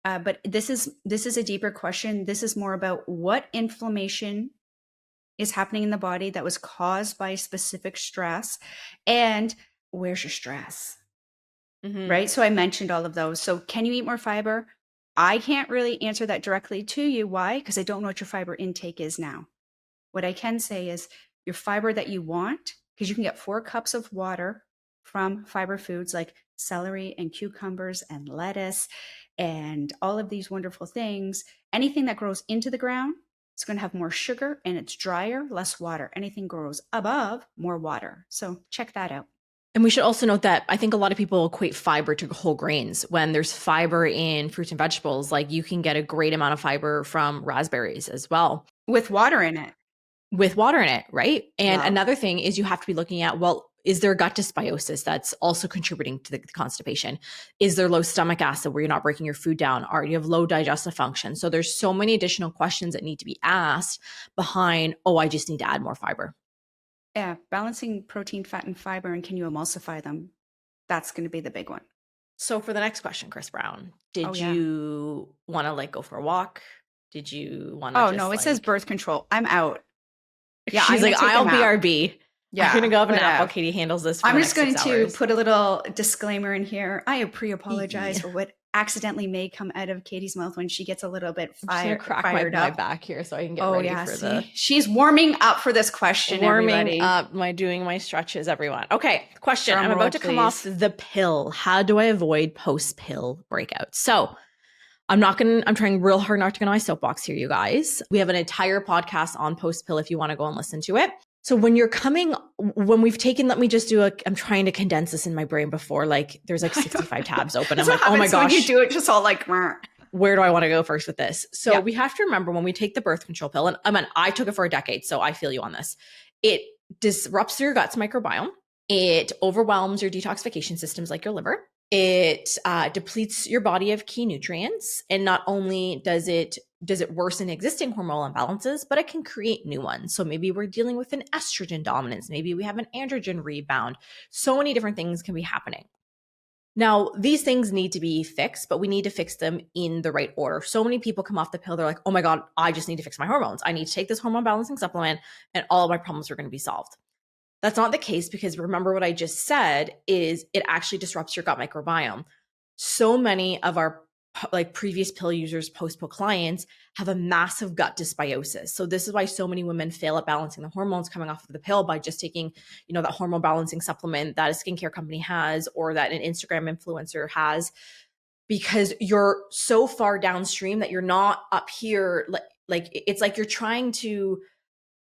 Speaker 2: But this is a deeper question. This is more about what inflammation is happening in the body that was caused by specific stress, and where's your stress, right? So I mentioned all of those. So can you eat more fiber? I can't really answer that directly to you. Why? Because I don't know what your fiber intake is now. What I can say is your fiber that you want, because you can get 4 cups of water from fiber foods like celery and cucumbers and lettuce and all of these wonderful things. Anything that grows into the ground, it's going to have more sugar and it's drier, less water. Anything grows above, more water. So check that out.
Speaker 1: And we should also note that I think a lot of people equate fiber to whole grains. When there's fiber in fruits and vegetables, like you can get a great amount of fiber from raspberries as well.
Speaker 2: With water in it.
Speaker 1: With water in it, right? And another thing is you have to be looking at, well, is there gut dysbiosis that's also contributing to the constipation? Is there low stomach acid where you're not breaking your food down? Or you have low digestive function? So there's so many additional questions that need to be asked behind, oh, I just need to add more fiber.
Speaker 2: Yeah, balancing protein, fat, and fiber, and can you emulsify them? That's going to be the big one.
Speaker 1: So for the next question, Chris Brown, did you want to like go for a walk? Did you want to?
Speaker 2: Oh, no, it says birth control. I'm out.
Speaker 1: Yeah, she's like, I'll BRB. Yeah, I'm going to go up and out while Katie handles this.
Speaker 2: I'm just going to put a little disclaimer in here. I pre-apologize for what accidentally may come out of Katie's mouth when she gets a little bit
Speaker 1: I'm just gonna crack
Speaker 2: fired
Speaker 1: my
Speaker 2: up.
Speaker 1: back here so I can get ready for the
Speaker 2: she's warming up for this question.
Speaker 1: Warming up, doing my stretches, everyone. Okay, question. I'm about to come off the pill. How do I avoid post-pill breakouts? So I'm trying real hard not to get on my soapbox here, you guys. We have an entire podcast on post-pill if you want to go and listen to it. So when we've taken, I'm trying to condense this in my brain before, like there's like 65 tabs open. I'm like, oh my gosh.
Speaker 2: When you do it just all like,
Speaker 1: where do I want to go first with this? So we have to remember when we take the birth control pill, and I took it for a decade, so I feel you on this. It disrupts your gut's microbiome. It overwhelms your detoxification systems like your liver. It depletes your body of key nutrients. And not only does it worsen existing hormonal imbalances, but it can create new ones. So maybe we're dealing with an estrogen dominance. Maybe we have an androgen rebound. So many different things can be happening. Now, these things need to be fixed, but we need to fix them in the right order. So many people come off the pill. They're like, oh my God, I just need to fix my hormones. I need to take this hormone balancing supplement and all of my problems are going to be solved. That's not the case, because remember what I just said is it actually disrupts your gut microbiome. So many of our previous pill users, post-pill clients, have a massive gut dysbiosis. So this is why so many women fail at balancing the hormones coming off of the pill by just taking, that hormone balancing supplement that a skincare company has or that an Instagram influencer has, because you're so far downstream that you're not up here. Like it's like you're trying to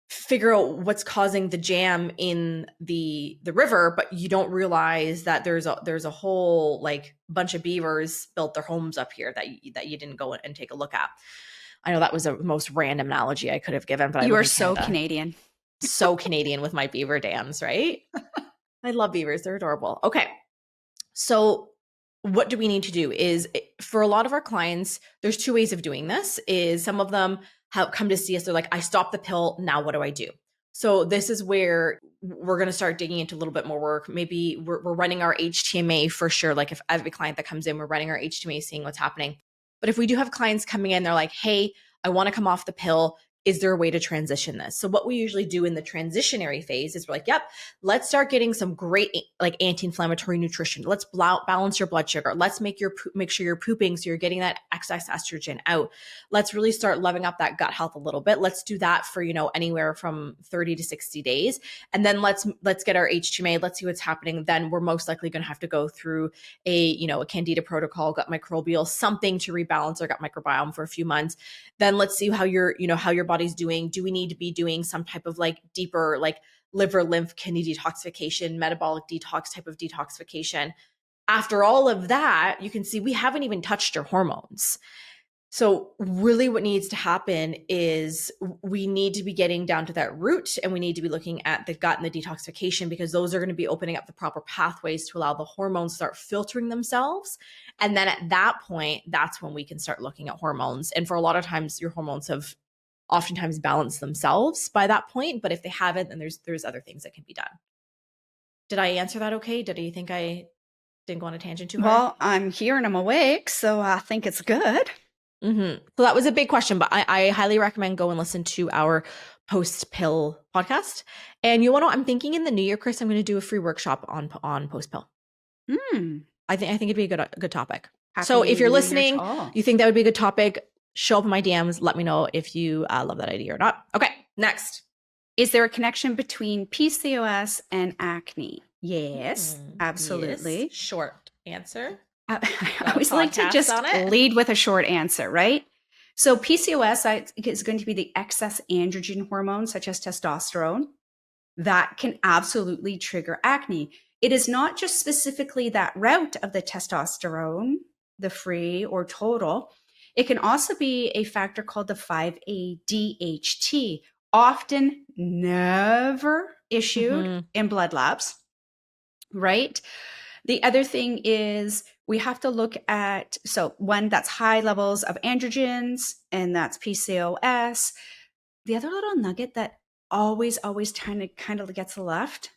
Speaker 1: figure out what's causing the jam in the river, but you don't realize that there's a whole bunch of beavers built their homes up here that you didn't go and take a look at. I know that was the most random analogy I could have given, but
Speaker 2: you are so Canadian.
Speaker 1: So Canadian with my beaver dams, right? I love beavers. They're adorable. Okay. So what do we need to do is, for a lot of our clients, there's two ways of doing this. Is some of them have come to see us. They're like, I stopped the pill. Now what do I do? So this is where we're going to start digging into a little bit more work. Maybe we're running our HTMA for sure. Like if every client that comes in, we're running our HTMA, seeing what's happening. But if we do have clients coming in, they're like, hey, I want to come off the pill. Is there a way to transition this? So what we usually do in the transitionary phase is we're like, yep, let's start getting some great anti-inflammatory nutrition. Let's balance your blood sugar. Let's make sure you're pooping so you're getting that excess estrogen out. Let's really start loving up that gut health a little bit. Let's do that for, anywhere from 30 to 60 days. And then let's get our HTMA. Let's see what's happening. Then we're most likely going to have to go through a Candida protocol, gut microbial, something to rebalance our gut microbiome for a few months. Then let's see how your body's doing. Do we need to be doing some type of deeper liver lymph kidney detoxification, metabolic detox type of detoxification? After all of that, you can see we haven't even touched your hormones. So really what needs to happen is we need to be getting down to that root, and we need to be looking at the gut and the detoxification, because those are going to be opening up the proper pathways to allow the hormones to start filtering themselves. And then at that point, that's when we can start looking at hormones. And for a lot of times, your hormones have oftentimes balanced themselves by that point. But if they haven't, then there's other things that can be done. Did I answer that okay? Did you think I didn't go on a tangent too hard?
Speaker 2: Well, I'm here and I'm awake, so I think it's good.
Speaker 1: Mm-hmm. So that was a big question, but I highly recommend go and listen to our post-pill podcast. And I'm thinking in the new year, Chris, I'm going to do a free workshop on post-pill. I think it'd be a good topic. So if you're listening, you think that would be a good topic, show up in my DMs. Let me know if you love that idea or not. Okay, next.
Speaker 2: Is there a connection between PCOS and acne? Yes, absolutely.
Speaker 1: Yes. Short answer.
Speaker 2: I always like to just lead with a short answer, right? So PCOS is going to be the excess androgen hormones, such as testosterone, that can absolutely trigger acne. It is not just specifically that route of the testosterone, the free or total. It can also be a factor called the 5-ADHT, often never issued in blood labs, right? The other thing is we have to look at, so one, that's high levels of androgens, and that's PCOS. The other little nugget that always kind of gets left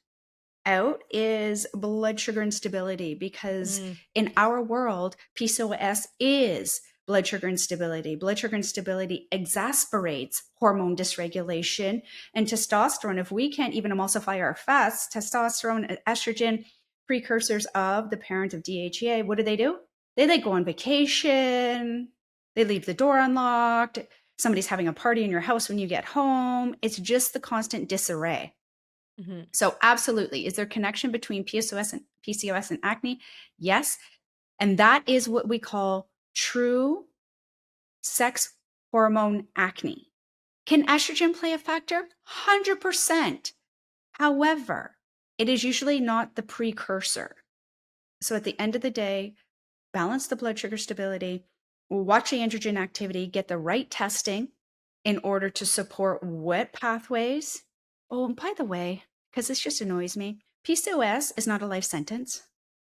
Speaker 2: out is blood sugar instability, because in our world, PCOS is blood sugar instability. Blood sugar instability exasperates hormone dysregulation, and testosterone. If we can't even emulsify our fats, testosterone and estrogen, precursors of the parent of DHEA, what do? They like go on vacation. They leave the door unlocked. Somebody's having a party in your house when you get home. It's just the constant disarray. Mm-hmm. So absolutely. Is there a connection between PCOS and acne? Yes. And that is what we call true sex hormone acne. Can estrogen play a factor? 100%. However, it is usually not the precursor. So at the end of the day, balance the blood sugar stability, watch the androgen activity, get the right testing in order to support what pathways. Oh, and by the way, because this just annoys me, PCOS is not a life sentence.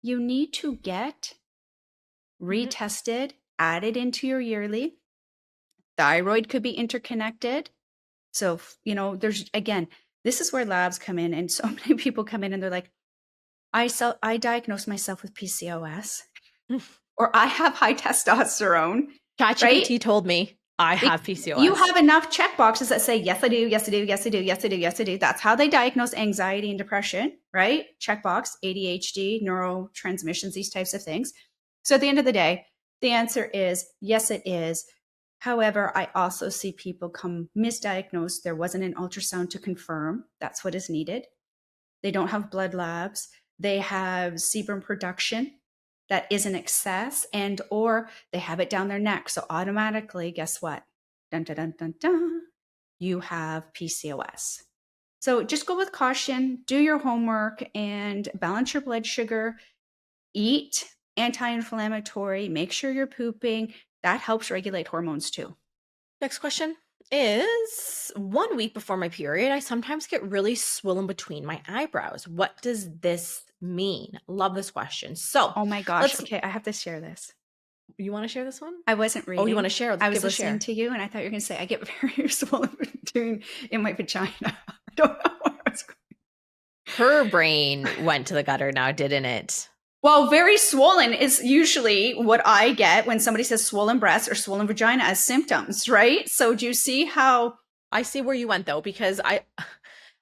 Speaker 2: You need to get retested, added into your yearly. Thyroid could be interconnected. So, there's, again, this is where labs come in, and so many people come in and they're like, I diagnosed myself with PCOS or I have high testosterone.
Speaker 1: ChatGPT told me I have PCOS.
Speaker 2: You have enough check boxes that say, yes, I do, yes, I do, yes, I do, yes, I do, yes, I do. That's how they diagnose anxiety and depression, right? Checkbox, ADHD, neurotransmissions, these types of things. So at the end of the day, the answer is, yes, it is. However, I also see people come misdiagnosed. There wasn't an ultrasound to confirm. That's what is needed. They don't have blood labs. They have sebum production that is in excess, and or they have it down their neck. So automatically, guess what? Dun, dun, dun, dun, dun, you have PCOS. So just go with caution, do your homework, and balance your blood sugar. Eat anti-inflammatory, make sure you're pooping. That helps regulate hormones too.
Speaker 1: Next question is, 1 week before my period, I sometimes get really swollen between my eyebrows. What does this mean? Love this question. So,
Speaker 2: oh my gosh. Okay, I have to share this.
Speaker 1: You want to share this one?
Speaker 2: I wasn't reading.
Speaker 1: Oh, you want to share?
Speaker 2: I was listening to you, and I thought you were going to say, I get very swollen in my vagina. I don't know what I was going.
Speaker 1: Her brain went to the gutter now, didn't it?
Speaker 2: Well, very swollen is usually what I get when somebody says swollen breasts or swollen vagina as symptoms, right? So do you see how?
Speaker 1: I see where you went, though, because I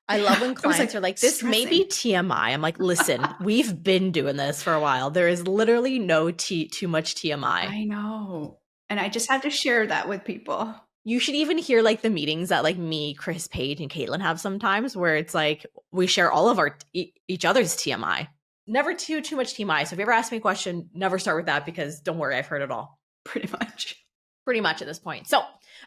Speaker 1: love when clients are like, this may be TMI. I'm like, listen, we've been doing this for a while. There is literally no too much TMI.
Speaker 2: I know. And I just have to share that with people.
Speaker 1: You should even hear like the meetings that like me, Chris, Paige, and Caitlin have sometimes where it's like we share all of our each other's TMI. Never too much TMI. So if you ever ask me a question, never start with that, because don't worry, I've heard it all.
Speaker 2: Pretty much at
Speaker 1: this point. So,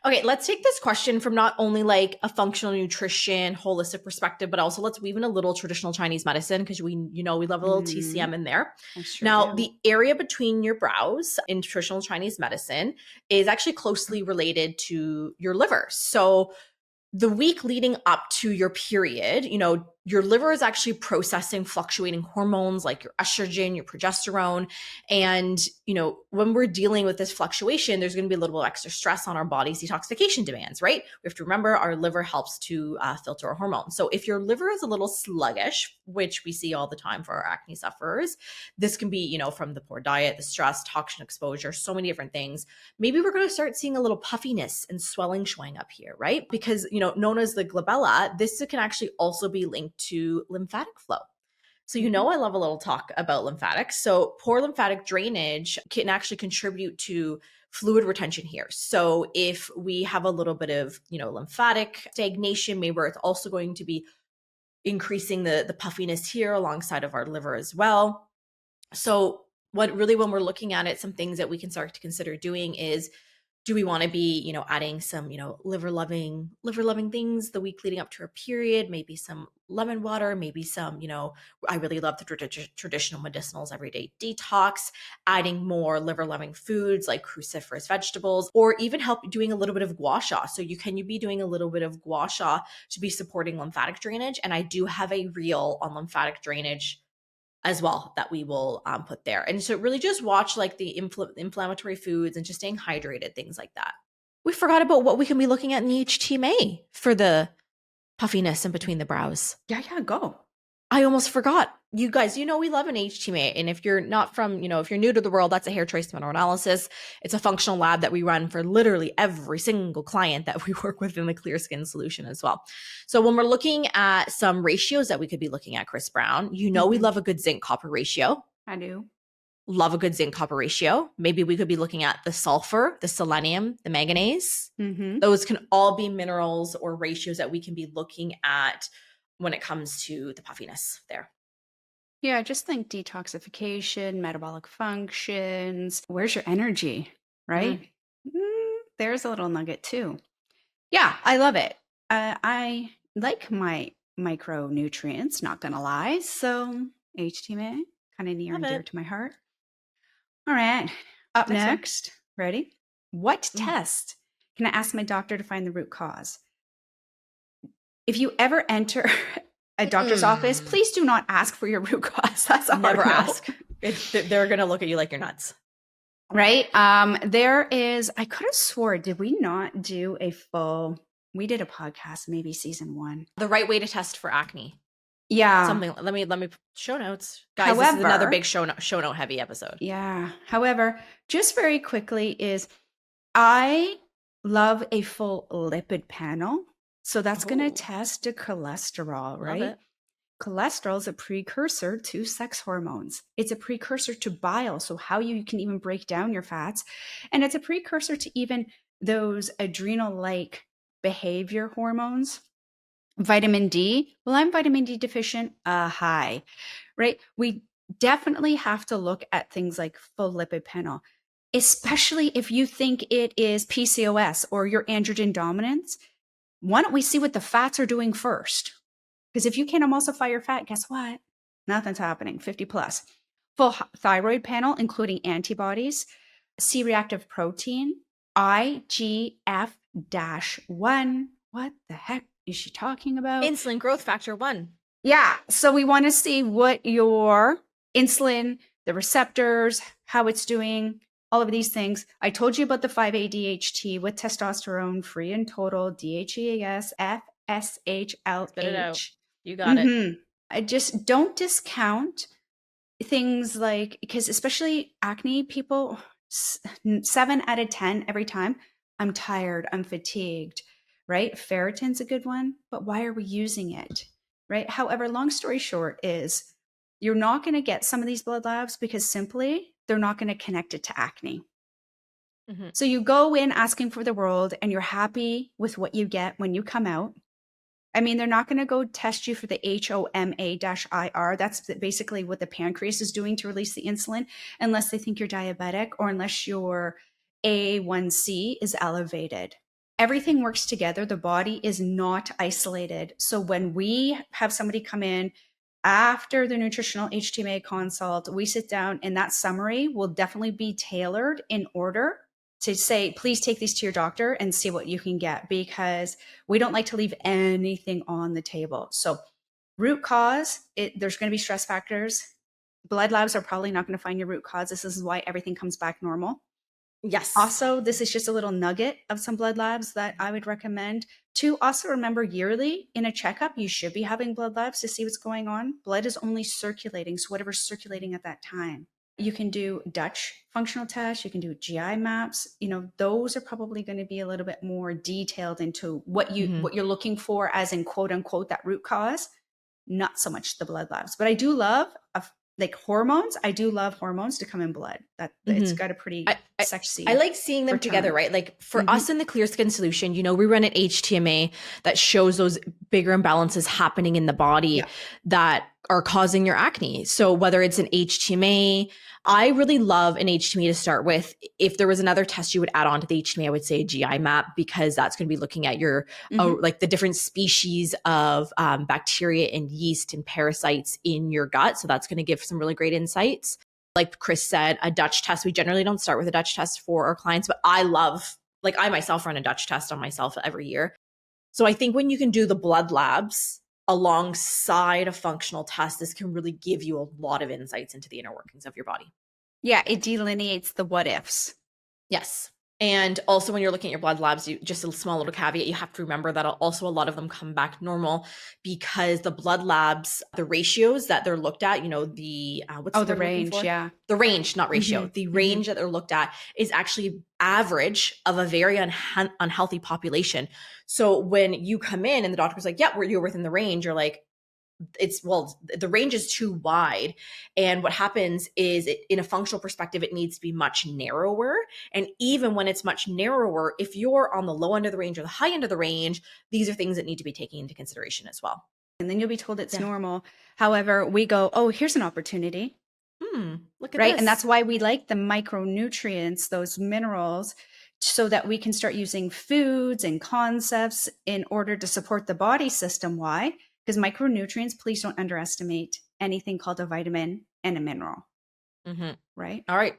Speaker 1: okay, let's take this question from not only like a functional nutrition, holistic perspective, but also let's weave in a little traditional Chinese medicine, because we love a little TCM in there. Now, the area between your brows in traditional Chinese medicine is actually closely related to your liver. So the week leading up to your period, your liver is actually processing fluctuating hormones like your estrogen, your progesterone. And, when we're dealing with this fluctuation, there's going to be a little bit of extra stress on our body's detoxification demands, right? We have to remember our liver helps to filter our hormones. So if your liver is a little sluggish, which we see all the time for our acne sufferers, this can be, from the poor diet, the stress, toxin exposure, so many different things. Maybe we're going to start seeing a little puffiness and swelling showing up here, right? Because, known as the glabella, this can actually also be linked to lymphatic flow. So, I love a little talk about lymphatics. So poor lymphatic drainage can actually contribute to fluid retention here. So if we have a little bit of, lymphatic stagnation, maybe it's also going to be increasing the puffiness here alongside of our liver as well. So when we're looking at it, some things that we can start to consider doing is, do we want to be, adding some, liver loving things the week leading up to our period? Maybe some lemon water, maybe some, I really love the traditional medicinals everyday detox, adding more liver loving foods like cruciferous vegetables, or even help doing a little bit of gua sha. So you be doing a little bit of gua sha to be supporting lymphatic drainage. And I do have a reel on lymphatic drainage as well that we will put there. And so really just watch like the inflammatory foods and just staying hydrated, things like that. We forgot about what we can be looking at in the HTMA for the puffiness in between the brows.
Speaker 2: Yeah, go.
Speaker 1: I almost forgot. You guys, we love an HTMA. And if you're not from, if you're new to the world, that's a hair trace mineral analysis. It's a functional lab that we run for literally every single client that we work with in the Clear Skin solution as well. So when we're looking at some ratios that we could be looking at, Chris Brown, we love a good zinc copper ratio.
Speaker 2: I do.
Speaker 1: love a good zinc copper ratio. Maybe we could be looking at the sulfur, the selenium, the manganese. Those can all be minerals or ratios that we can be looking at when it comes to the puffiness there.
Speaker 2: Yeah, just think detoxification, metabolic functions. Where's your energy, right? There's a little nugget too. Yeah, I love it. I like my micronutrients, not gonna lie. So HTMA, kind of near and dear to my heart. All right, up next. Ready? What test can I ask my doctor to find the root cause? If you ever enter a doctor's office, please do not ask for your root cause. That's a
Speaker 1: never
Speaker 2: hard no.
Speaker 1: ask. They're gonna look at you like you're nuts.
Speaker 2: Right. There is, I could have swore, did we not do a full, we did a podcast, maybe season 1.
Speaker 1: The right way to test for acne.
Speaker 2: Yeah.
Speaker 1: Something, let me show notes. Guys, this is another big show note heavy episode.
Speaker 2: Yeah. However, just very quickly is I love a full lipid panel. So that's going to test the cholesterol, right?
Speaker 1: Love it.
Speaker 2: Cholesterol is a precursor to sex hormones. It's a precursor to bile, so how you can even break down your fats. And it's a precursor to even those adrenal-like behavior hormones. Vitamin D, well, I'm vitamin D deficient, high, right? We definitely have to look at things like full lipid panel, especially if you think it is PCOS or your androgen dominance. Why don't we see what the fats are doing first? Because if you can't emulsify your fat, guess what? Nothing's happening, 50 plus. Full thyroid panel, including antibodies, C-reactive protein, IGF-1. What the heck is she talking about?
Speaker 1: Insulin growth factor 1.
Speaker 2: Yeah, so we want to see what your insulin, the receptors, how it's doing, all of these things. I told you about the 5-ADHT with testosterone, free and total, DHEAS, FSHLH.
Speaker 1: Spit it out. You got it.
Speaker 2: I just don't discount things like, because especially acne people, 7 out of 10 every time, I'm tired, I'm fatigued, right? Ferritin's a good one, but why are we using it, right? However, long story short is you're not going to get some of these blood labs because simply they're not going to connect it to acne. So you go in asking for the world and you're happy with what you get when you come out. I mean, they're not going to go test you for the HOMA-IR. That's basically what the pancreas is doing to release the insulin, unless they think you're diabetic or unless your A1C is elevated. Everything works together. The body is not isolated. So when we have somebody come in after the nutritional HTMA consult, we sit down and that summary will definitely be tailored in order to say, please take these to your doctor and see what you can get, because we don't like to leave anything on the table. So root cause, there's going to be stress factors. Blood labs are probably not going to find your root cause. This is why everything comes back normal.
Speaker 1: Yes.
Speaker 2: Also, this is just a little nugget of some blood labs that I would recommend. To also remember yearly in a checkup, you should be having blood labs to see what's going on. Blood is only circulating, so whatever's circulating at that time. You can do Dutch functional tests. You can do GI maps. You know, those are probably going to be a little bit more detailed into what you're looking for, as in quote unquote that root cause. Not so much the blood labs, but I do love like hormones. I do love hormones to come in blood. That it's got a pretty sexy.
Speaker 1: I like seeing them together, right? Like for us in the Clear Skin Solution, you know, we run an HTMA that shows those bigger imbalances happening in the body that are causing your acne. So whether it's an HTMA, I really love an HTMA to start with. If there was another test you would add on to the HTMA, I would say a GI map, because that's going to be looking at your like the different species of bacteria and yeast and parasites in your gut. So that's going to give some really great insights. Like Chris said, a Dutch test. We generally don't start with a Dutch test for our clients, but I love, like I myself run a Dutch test on myself every year. So I think when you can do the blood labs alongside a functional test, this can really give you a lot of insights into the inner workings of your body.
Speaker 2: Yeah, it delineates the what ifs.
Speaker 1: Yes. And also when you're looking at your blood labs, just a small little caveat, you have to remember that also a lot of them come back normal, because the blood labs, the ratios that they're looked at, you know, the
Speaker 2: the range,
Speaker 1: the range, not ratio, the range that they're looked at is actually average of a very unhealthy population. So when you come in and the doctor's like, yeah, you're within the range, you're like, the range is too wide. And what happens is in a functional perspective, it needs to be much narrower. And even when it's much narrower, if you're on the low end of the range or the high end of the range, these are things that need to be taken into consideration as well.
Speaker 2: And then you'll be told it's normal. However, we go, oh, here's an opportunity.
Speaker 1: Look at
Speaker 2: right.
Speaker 1: this.
Speaker 2: And that's why we like the micronutrients, those minerals, so that we can start using foods and concepts in order to support the body system. Why? Because micronutrients, please don't underestimate anything called a vitamin and a mineral. Right.
Speaker 1: All right.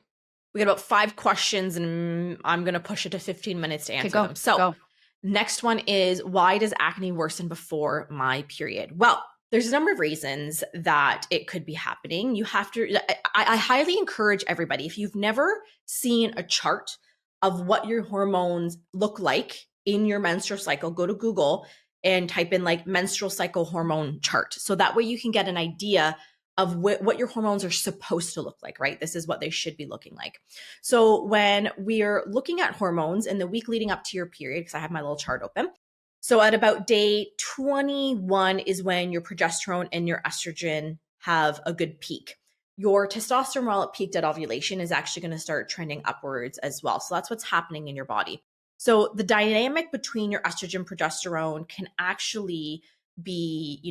Speaker 1: We got about 5 questions and I'm going to push it to 15 minutes to answer them. So next one is, why does acne worsen before my period? Well, there's a number of reasons that it could be happening. You have to, I highly encourage everybody, if you've never seen a chart of what your hormones look like in your menstrual cycle, go to Google and type in like menstrual cycle hormone chart. So that way you can get an idea of what your hormones are supposed to look like, right? This is what they should be looking like. So when we're looking at hormones in the week leading up to your period, because I have my little chart open. So at about day 21 is when your progesterone and your estrogen have a good peak. Your testosterone, while it peaked at ovulation, is actually going to start trending upwards as well. So that's what's happening in your body. So the dynamic between your estrogen, progesterone can actually be,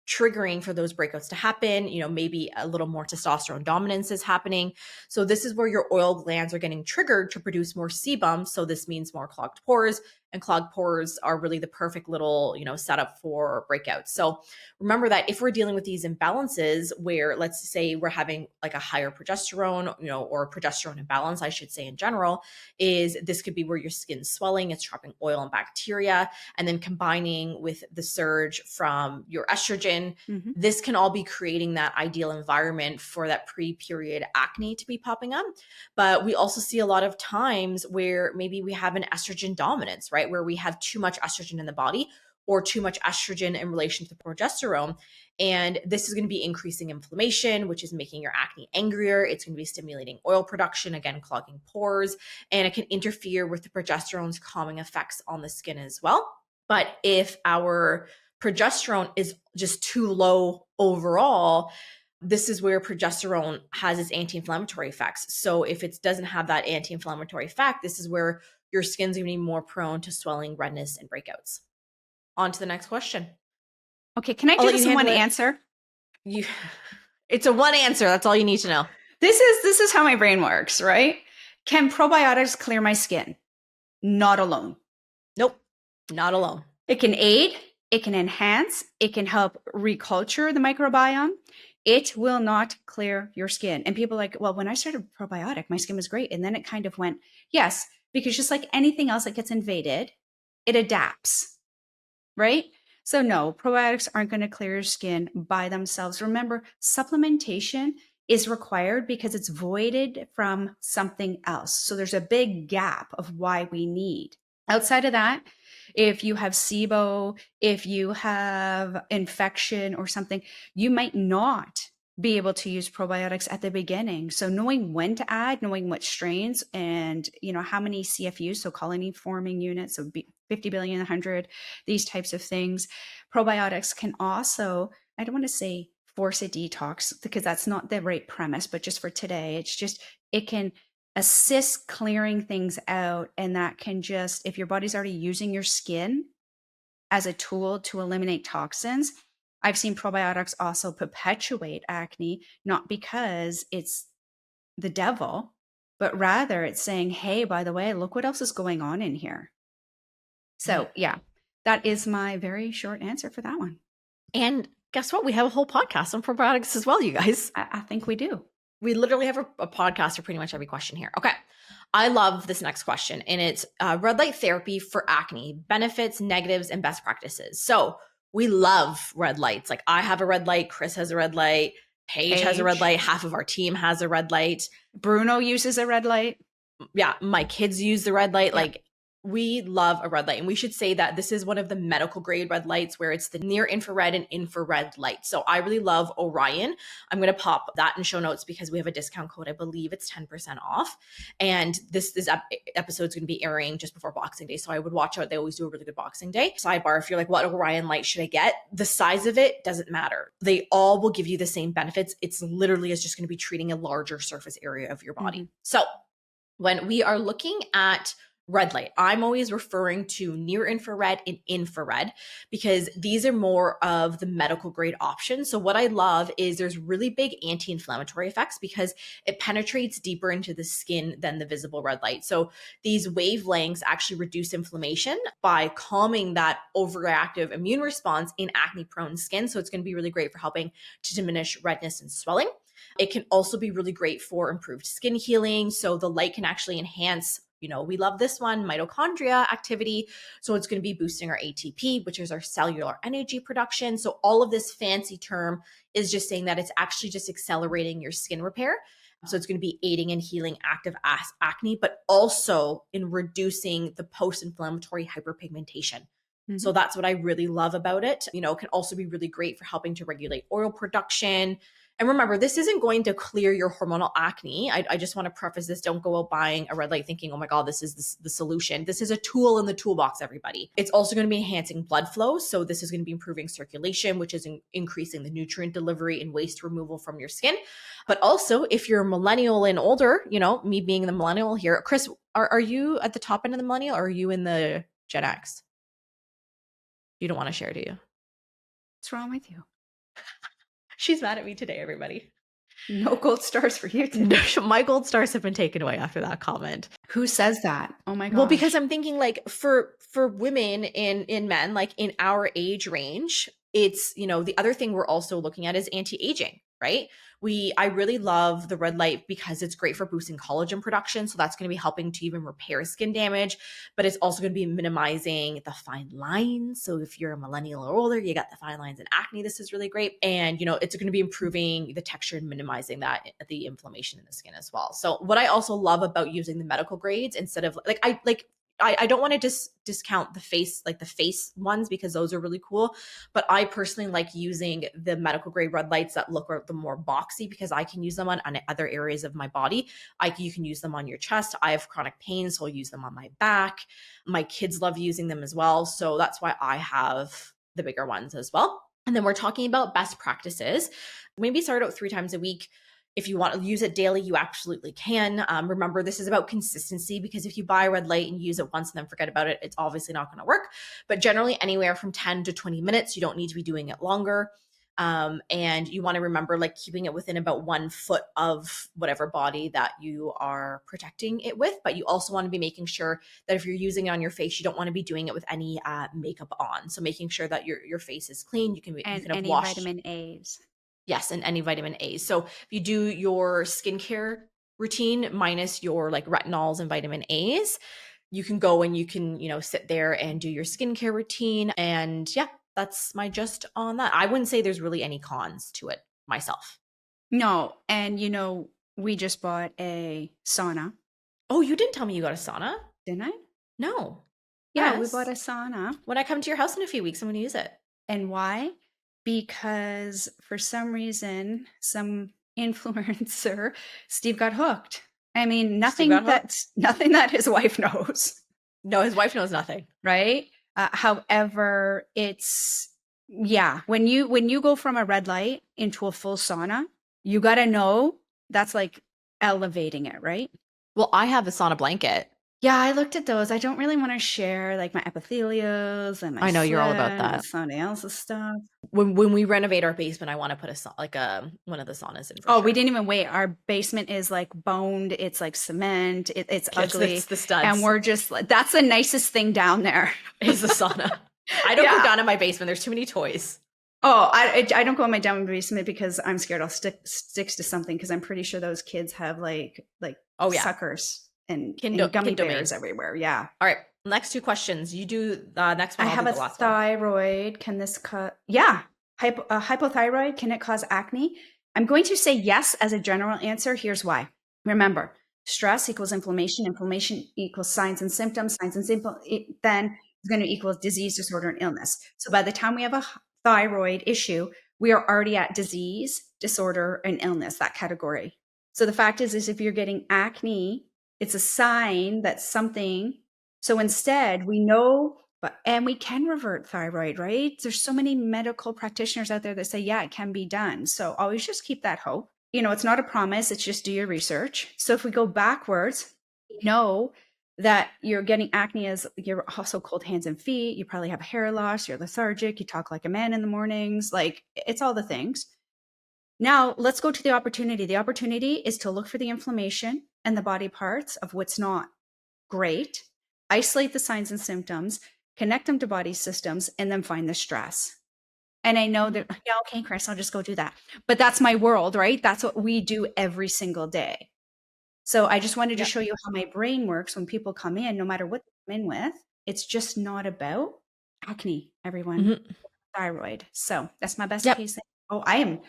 Speaker 1: triggering for those breakouts to happen. Maybe a little more testosterone dominance is happening. So this is where your oil glands are getting triggered to produce more sebum. So this means more clogged pores, and clogged pores are really the perfect little, setup for breakouts. So remember that if we're dealing with these imbalances where, let's say we're having like a higher progesterone, or progesterone imbalance, I should say in general, is this could be where your skin's swelling, it's trapping oil and bacteria, and then combining with the surge from your estrogen, this can all be creating that ideal environment for that pre-period acne to be popping up. But we also see a lot of times where maybe we have an estrogen dominance, right? Where we have too much estrogen in the body or too much estrogen in relation to progesterone. And this is going to be increasing inflammation, which is making your acne angrier. It's going to be stimulating oil production, again, clogging pores, and it can interfere with the progesterone's calming effects on the skin as well. But if our progesterone is just too low overall, this is where progesterone has its anti-inflammatory effects. So if it doesn't have that anti-inflammatory effect, this is where your skin's going to be more prone to swelling, redness, and breakouts. On to the next question.
Speaker 2: Okay, can I do this in one answer?
Speaker 1: It's a one answer. That's all you need to know.
Speaker 2: This is how my brain works, right? Can probiotics clear my skin? Not alone.
Speaker 1: Nope, not alone.
Speaker 2: It can aid, it can enhance, it can help reculture the microbiome. It will not clear your skin. And people are like, well, when I started probiotic, my skin was great. And then it kind of went, yes, because just like anything else that gets invaded, it adapts, right? So no, probiotics aren't going to clear your skin by themselves. Remember, supplementation is required because it's voided from something else. So there's a big gap of why we need. Outside of that, if you have SIBO, if you have infection or something, you might not be able to use probiotics at the beginning. So knowing when to add, knowing what strains and, how many CFUs, so colony forming units, so 50 billion, 100, these types of things. Probiotics can also, I don't want to say force a detox because that's not the right premise, but just for today, it can assist clearing things out. And that can just, if your body's already using your skin as a tool to eliminate toxins, I've seen probiotics also perpetuate acne, not because it's the devil, but rather it's saying, hey, by the way, look what else is going on in here. So yeah, that is my very short answer for that one.
Speaker 1: And guess what? We have a whole podcast on probiotics as well, you guys.
Speaker 2: I think we do.
Speaker 1: We literally have a podcast for pretty much every question here. Okay. I love this next question, and it's red light therapy for acne, benefits, negatives, and best practices. So we love red lights. Like I have a red light, Chris has a red light, Paige has a red light, half of our team has a red light.
Speaker 2: Bruno uses a red light.
Speaker 1: Yeah, my kids use the red light. Yeah. Like we love a red light. And we should say that this is one of the medical grade red lights where it's the near infrared and infrared light. So I really love Orion. I'm going to pop that in show notes because we have a discount code. I believe it's 10% off. And this episode is going to be airing just before Boxing Day. So I would watch out. They always do a really good Boxing Day. Sidebar, if you're like, what Orion light should I get? The size of it doesn't matter. They all will give you the same benefits. It's literally is just going to be treating a larger surface area of your body. So when we are looking at red light, I'm always referring to near infrared and infrared because these are more of the medical grade options. So what I love is there's really big anti-inflammatory effects because it penetrates deeper into the skin than the visible red light. So these wavelengths actually reduce inflammation by calming that overactive immune response in acne-prone skin. So it's going to be really great for helping to diminish redness and swelling. It can also be really great for improved skin healing. So the light can actually enhance, we love this one, mitochondria activity. So it's going to be boosting our ATP, which is our cellular energy production. So all of this fancy term is just saying that it's actually just accelerating your skin repair. So it's going to be aiding in healing active acne, but also in reducing the post-inflammatory hyperpigmentation. Mm-hmm. So that's what I really love about it. It can also be really great for helping to regulate oil production. And remember, this isn't going to clear your hormonal acne. I just want to preface this. Don't go out buying a red light thinking, oh my God, this is the solution. This is a tool in the toolbox, everybody. It's also going to be enhancing blood flow. So this is going to be improving circulation, which is increasing the nutrient delivery and waste removal from your skin. But also, if you're a millennial and older, me being the millennial here, Chris, are you at the top end of the millennial or are you in the Gen X? You don't want to share, do you?
Speaker 2: What's wrong with you?
Speaker 1: She's mad at me today, everybody.
Speaker 2: No gold stars for you today.
Speaker 1: My gold stars have been taken away after that comment.
Speaker 2: Who says that? Oh my God.
Speaker 1: Well, because I'm thinking like for women and men, like in our age range, it's, the other thing we're also looking at is anti-aging, right? I really love the red light because it's great for boosting collagen production. So that's going to be helping to even repair skin damage, but it's also going to be minimizing the fine lines. So if you're a millennial or older, you got the fine lines and acne, this is really great. And, it's going to be improving the texture and minimizing the inflammation in the skin as well. So what I also love about using the medical grades instead of I don't want to discount the face ones because those are really cool. But I personally like using the medical grade red lights that look the more boxy because I can use them on other areas of my body. You can use them on your chest. I have chronic pain, so I'll use them on my back. My kids love using them as well. So that's why I have the bigger ones as well. And then we're talking about best practices. Maybe start out 3 times a week. If you want to use it daily, you absolutely can. Remember, this is about consistency because if you buy a red light and use it once and then forget about it, it's obviously not going to work. But generally anywhere from 10 to 20 minutes, you don't need to be doing it longer. And you want to remember keeping it within about 1 foot of whatever body that you are protecting it with. But you also want to be making sure that if you're using it on your face, you don't want to be doing it with any makeup on. So making sure that your face is clean. You can
Speaker 2: any
Speaker 1: wash
Speaker 2: vitamin A's.
Speaker 1: Yes, and any vitamin A's. So if you do your skincare routine minus your retinols and vitamin A's, you can go and you can, sit there and do your skincare routine. And yeah, that's my gist on that. I wouldn't say there's really any cons to it myself.
Speaker 2: No. And, we just bought a sauna.
Speaker 1: Oh, you didn't tell me you got a sauna?
Speaker 2: Didn't I?
Speaker 1: No.
Speaker 2: Yeah, we bought a sauna.
Speaker 1: When I come to your house in a few weeks, I'm going to use it.
Speaker 2: And why? Because for some reason, some influencer, Steve got hooked. I mean, nothing that his wife knows.
Speaker 1: No, his wife knows nothing.
Speaker 2: Right? However, when you go from a red light into a full sauna, you got to know that's elevating it, right?
Speaker 1: Well, I have a sauna blanket.
Speaker 2: Yeah, I looked at those. I don't really want to share my epithelials and my
Speaker 1: I know you're all about that.
Speaker 2: Somebody else's stuff.
Speaker 1: When we renovate our basement, I want to put one of the saunas in.
Speaker 2: We didn't even wait. Our basement is boned. It's cement. It's ugly.
Speaker 1: It's the studs.
Speaker 2: And we're just that's the nicest thing down there
Speaker 1: is the sauna. I don't go down in my basement. There's too many toys.
Speaker 2: Oh, I don't go in my down basement because I'm scared I'll sticks to something because I'm pretty sure those kids have suckers. And gummy bears everywhere. Yeah.
Speaker 1: All right. Next 2 questions. You do the next one.
Speaker 2: I have a thyroid. Can this cause? Yeah. Hypothyroid. Can it cause acne? I'm going to say yes as a general answer. Here's why. Remember, Stress equals inflammation. Inflammation equals signs and symptoms. Signs and symptoms then is going to equal disease, disorder, and illness. So by the time we have a thyroid issue, we are already at disease, disorder, and illness, that category. So the fact is if you're getting acne, it's a sign that something. So instead, we know, and we can revert thyroid, right? There's so many medical practitioners out there that say, yeah, it can be done. So always just keep that hope. It's not a promise. It's just do your research. So if we go backwards, know that you're getting acne as you're also cold hands and feet. You probably have hair loss. You're lethargic. You talk like a man in the mornings. Like, it's all the things. Now let's go to the opportunity. The opportunity is to look for the inflammation and the body parts of what's not great, isolate the signs and symptoms, connect them to body systems, and then find the stress. And I know that, yeah, okay, Chris, I'll just go do that. But that's my world, right? That's what we do every single day. So I just wanted to show you how my brain works when people come in, no matter what they come in with. It's just not about acne, everyone. Thyroid. So that's my best case. Oh, I'm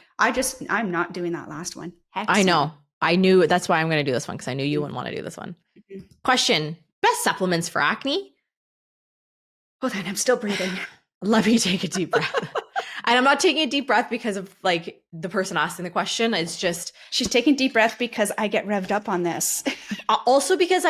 Speaker 2: not doing that last one.
Speaker 1: I know. I knew that's why I'm going to do this one, because I knew you wouldn't want to do this one. Question: best supplements for acne?
Speaker 2: Hold on, I'm still breathing.
Speaker 1: Let me take a deep breath. And I'm not taking a deep breath because of like the person asking the question. It's just
Speaker 2: she's taking deep breath because I get revved up on this.
Speaker 1: Also because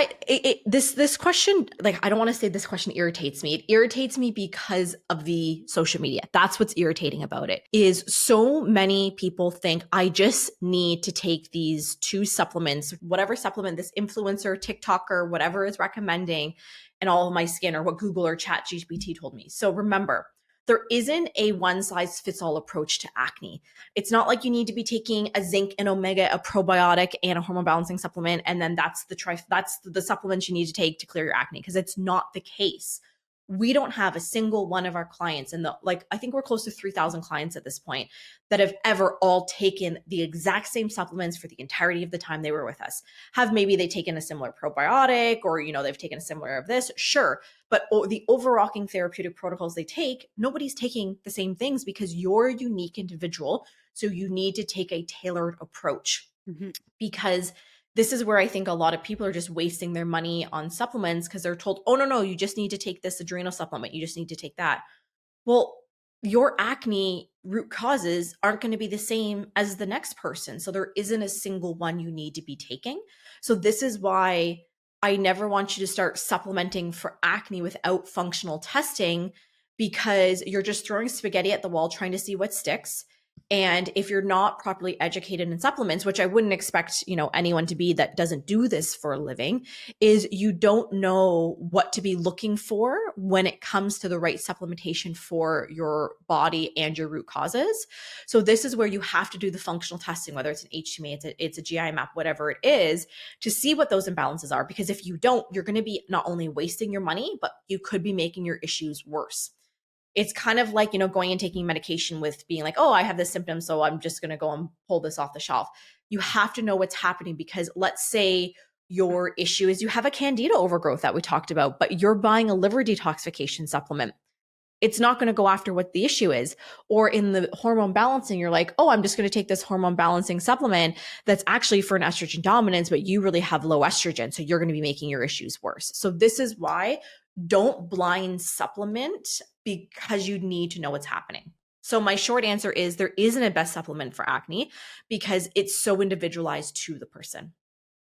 Speaker 1: this question, like, I don't want to say this question irritates me. It irritates me because of the social media. That's what's irritating about it, is so many people think I just need to take these 2 supplements, whatever supplement this influencer, TikToker, whatever is recommending, and all of my skin, or what Google or ChatGPT told me. So remember, there isn't a one-size-fits-all approach to acne. It's not like you need to be taking a zinc and omega, a probiotic, and a hormone balancing supplement, and then that's the supplements you need to take to clear your acne, because it's not the case. We don't have a single one of our clients, and I think we're close to 3,000 clients at this point, that have ever all taken the exact same supplements for the entirety of the time they were with us. Have maybe they taken a similar probiotic, or they've taken a similar of this, sure. But the overarching therapeutic protocols they take, nobody's taking the same things, because you're a unique individual. So you need to take a tailored approach, because this is where I think a lot of people are just wasting their money on supplements, because they're told, oh, no, you just need to take this adrenal supplement. You just need to take that. Well, your acne root causes aren't going to be the same as the next person. So there isn't a single one you need to be taking. So this is why I never want you to start supplementing for acne without functional testing, because you're just throwing spaghetti at the wall trying to see what sticks. And if you're not properly educated in supplements, which I wouldn't expect, anyone to be that doesn't do this for a living, is you don't know what to be looking for when it comes to the right supplementation for your body and your root causes. So this is where you have to do the functional testing, whether it's an HTMA, it's a GI map, whatever it is, to see what those imbalances are. Because if you don't, you're going to be not only wasting your money, but you could be making your issues worse. It's kind of like, going and taking medication with being like, oh, I have this symptom, so I'm just going to go and pull this off the shelf. You have to know what's happening, because let's say your issue is you have a Candida overgrowth that we talked about, but you're buying a liver detoxification supplement. It's not going to go after what the issue is. Or in the hormone balancing, you're like, oh, I'm just going to take this hormone balancing supplement that's actually for an estrogen dominance, but you really have low estrogen. So you're going to be making your issues worse. So this is why don't blind supplement, because you need to know what's happening. So my short answer is there isn't a best supplement for acne, because it's so individualized to the person.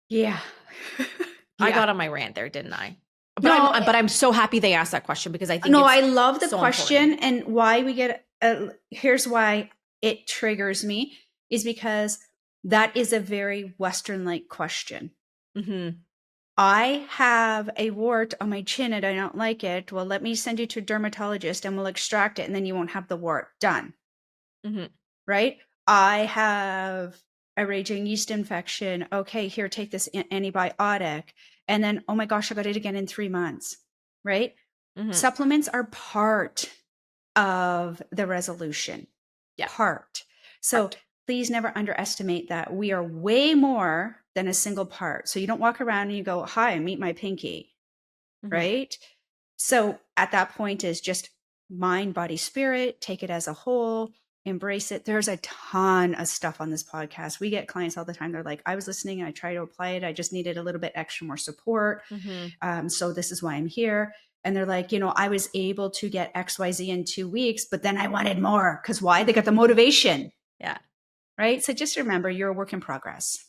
Speaker 2: Yeah.
Speaker 1: I got on my rant there, didn't I? But I'm so happy they asked that question, because I think
Speaker 2: I love the
Speaker 1: so
Speaker 2: question.
Speaker 1: important.
Speaker 2: And why we get here's why it triggers me, is because that is a very Western-like question. I have a wart on my chin and I don't like it. Well, let me send you to a dermatologist and we'll extract it, and then you won't have the wart. Done. Right? I have a raging yeast infection. Okay, here, take this antibiotic. And then, oh my gosh, I got it again in 3 months. Right? Supplements are part of the resolution. Part. So please never underestimate that. We are way more than a single part. So you don't walk around and you go, hi, meet my pinky. Right? So at that point is just mind, body, spirit, take it as a whole. embrace it. There's a ton of stuff on this podcast. We get clients all the time. They're like, I was listening and I tried to apply it. I just needed a little bit extra more support. So this is why I'm here. And they're like, I was able to get XYZ in 2 weeks, but then I wanted more. Because why? They got the motivation.
Speaker 1: Yeah.
Speaker 2: Right. So just remember, you're a work in progress.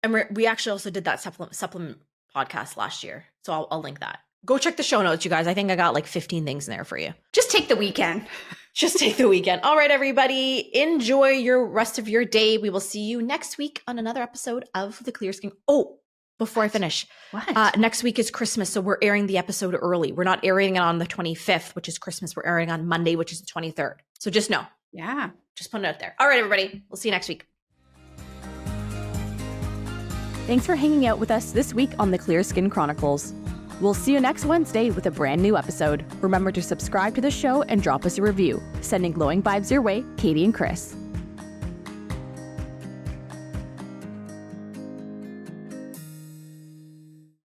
Speaker 1: And we actually also did that supplement podcast last year. So I'll link that. Go check the show notes, you guys. I think I got like 15 things in there for you.
Speaker 2: Just take the weekend.
Speaker 1: Just take the weekend. All right, everybody. Enjoy your rest of your day. We will see you next week on another episode of The Clear Skin. Oh, before I finish.
Speaker 2: What?
Speaker 1: Next week is Christmas, so we're airing the episode early. We're not airing it on the 25th, which is Christmas. We're airing on Monday, which is the 23rd. So just know.
Speaker 2: Yeah.
Speaker 1: Just put it out there. All right, everybody. We'll see you next week. Thanks for hanging out with us this week on The Clear Skin Chronicles. We'll see you next Wednesday with a brand new episode. Remember to subscribe to the show and drop us a review. Sending glowing vibes your way, Katie and Chris.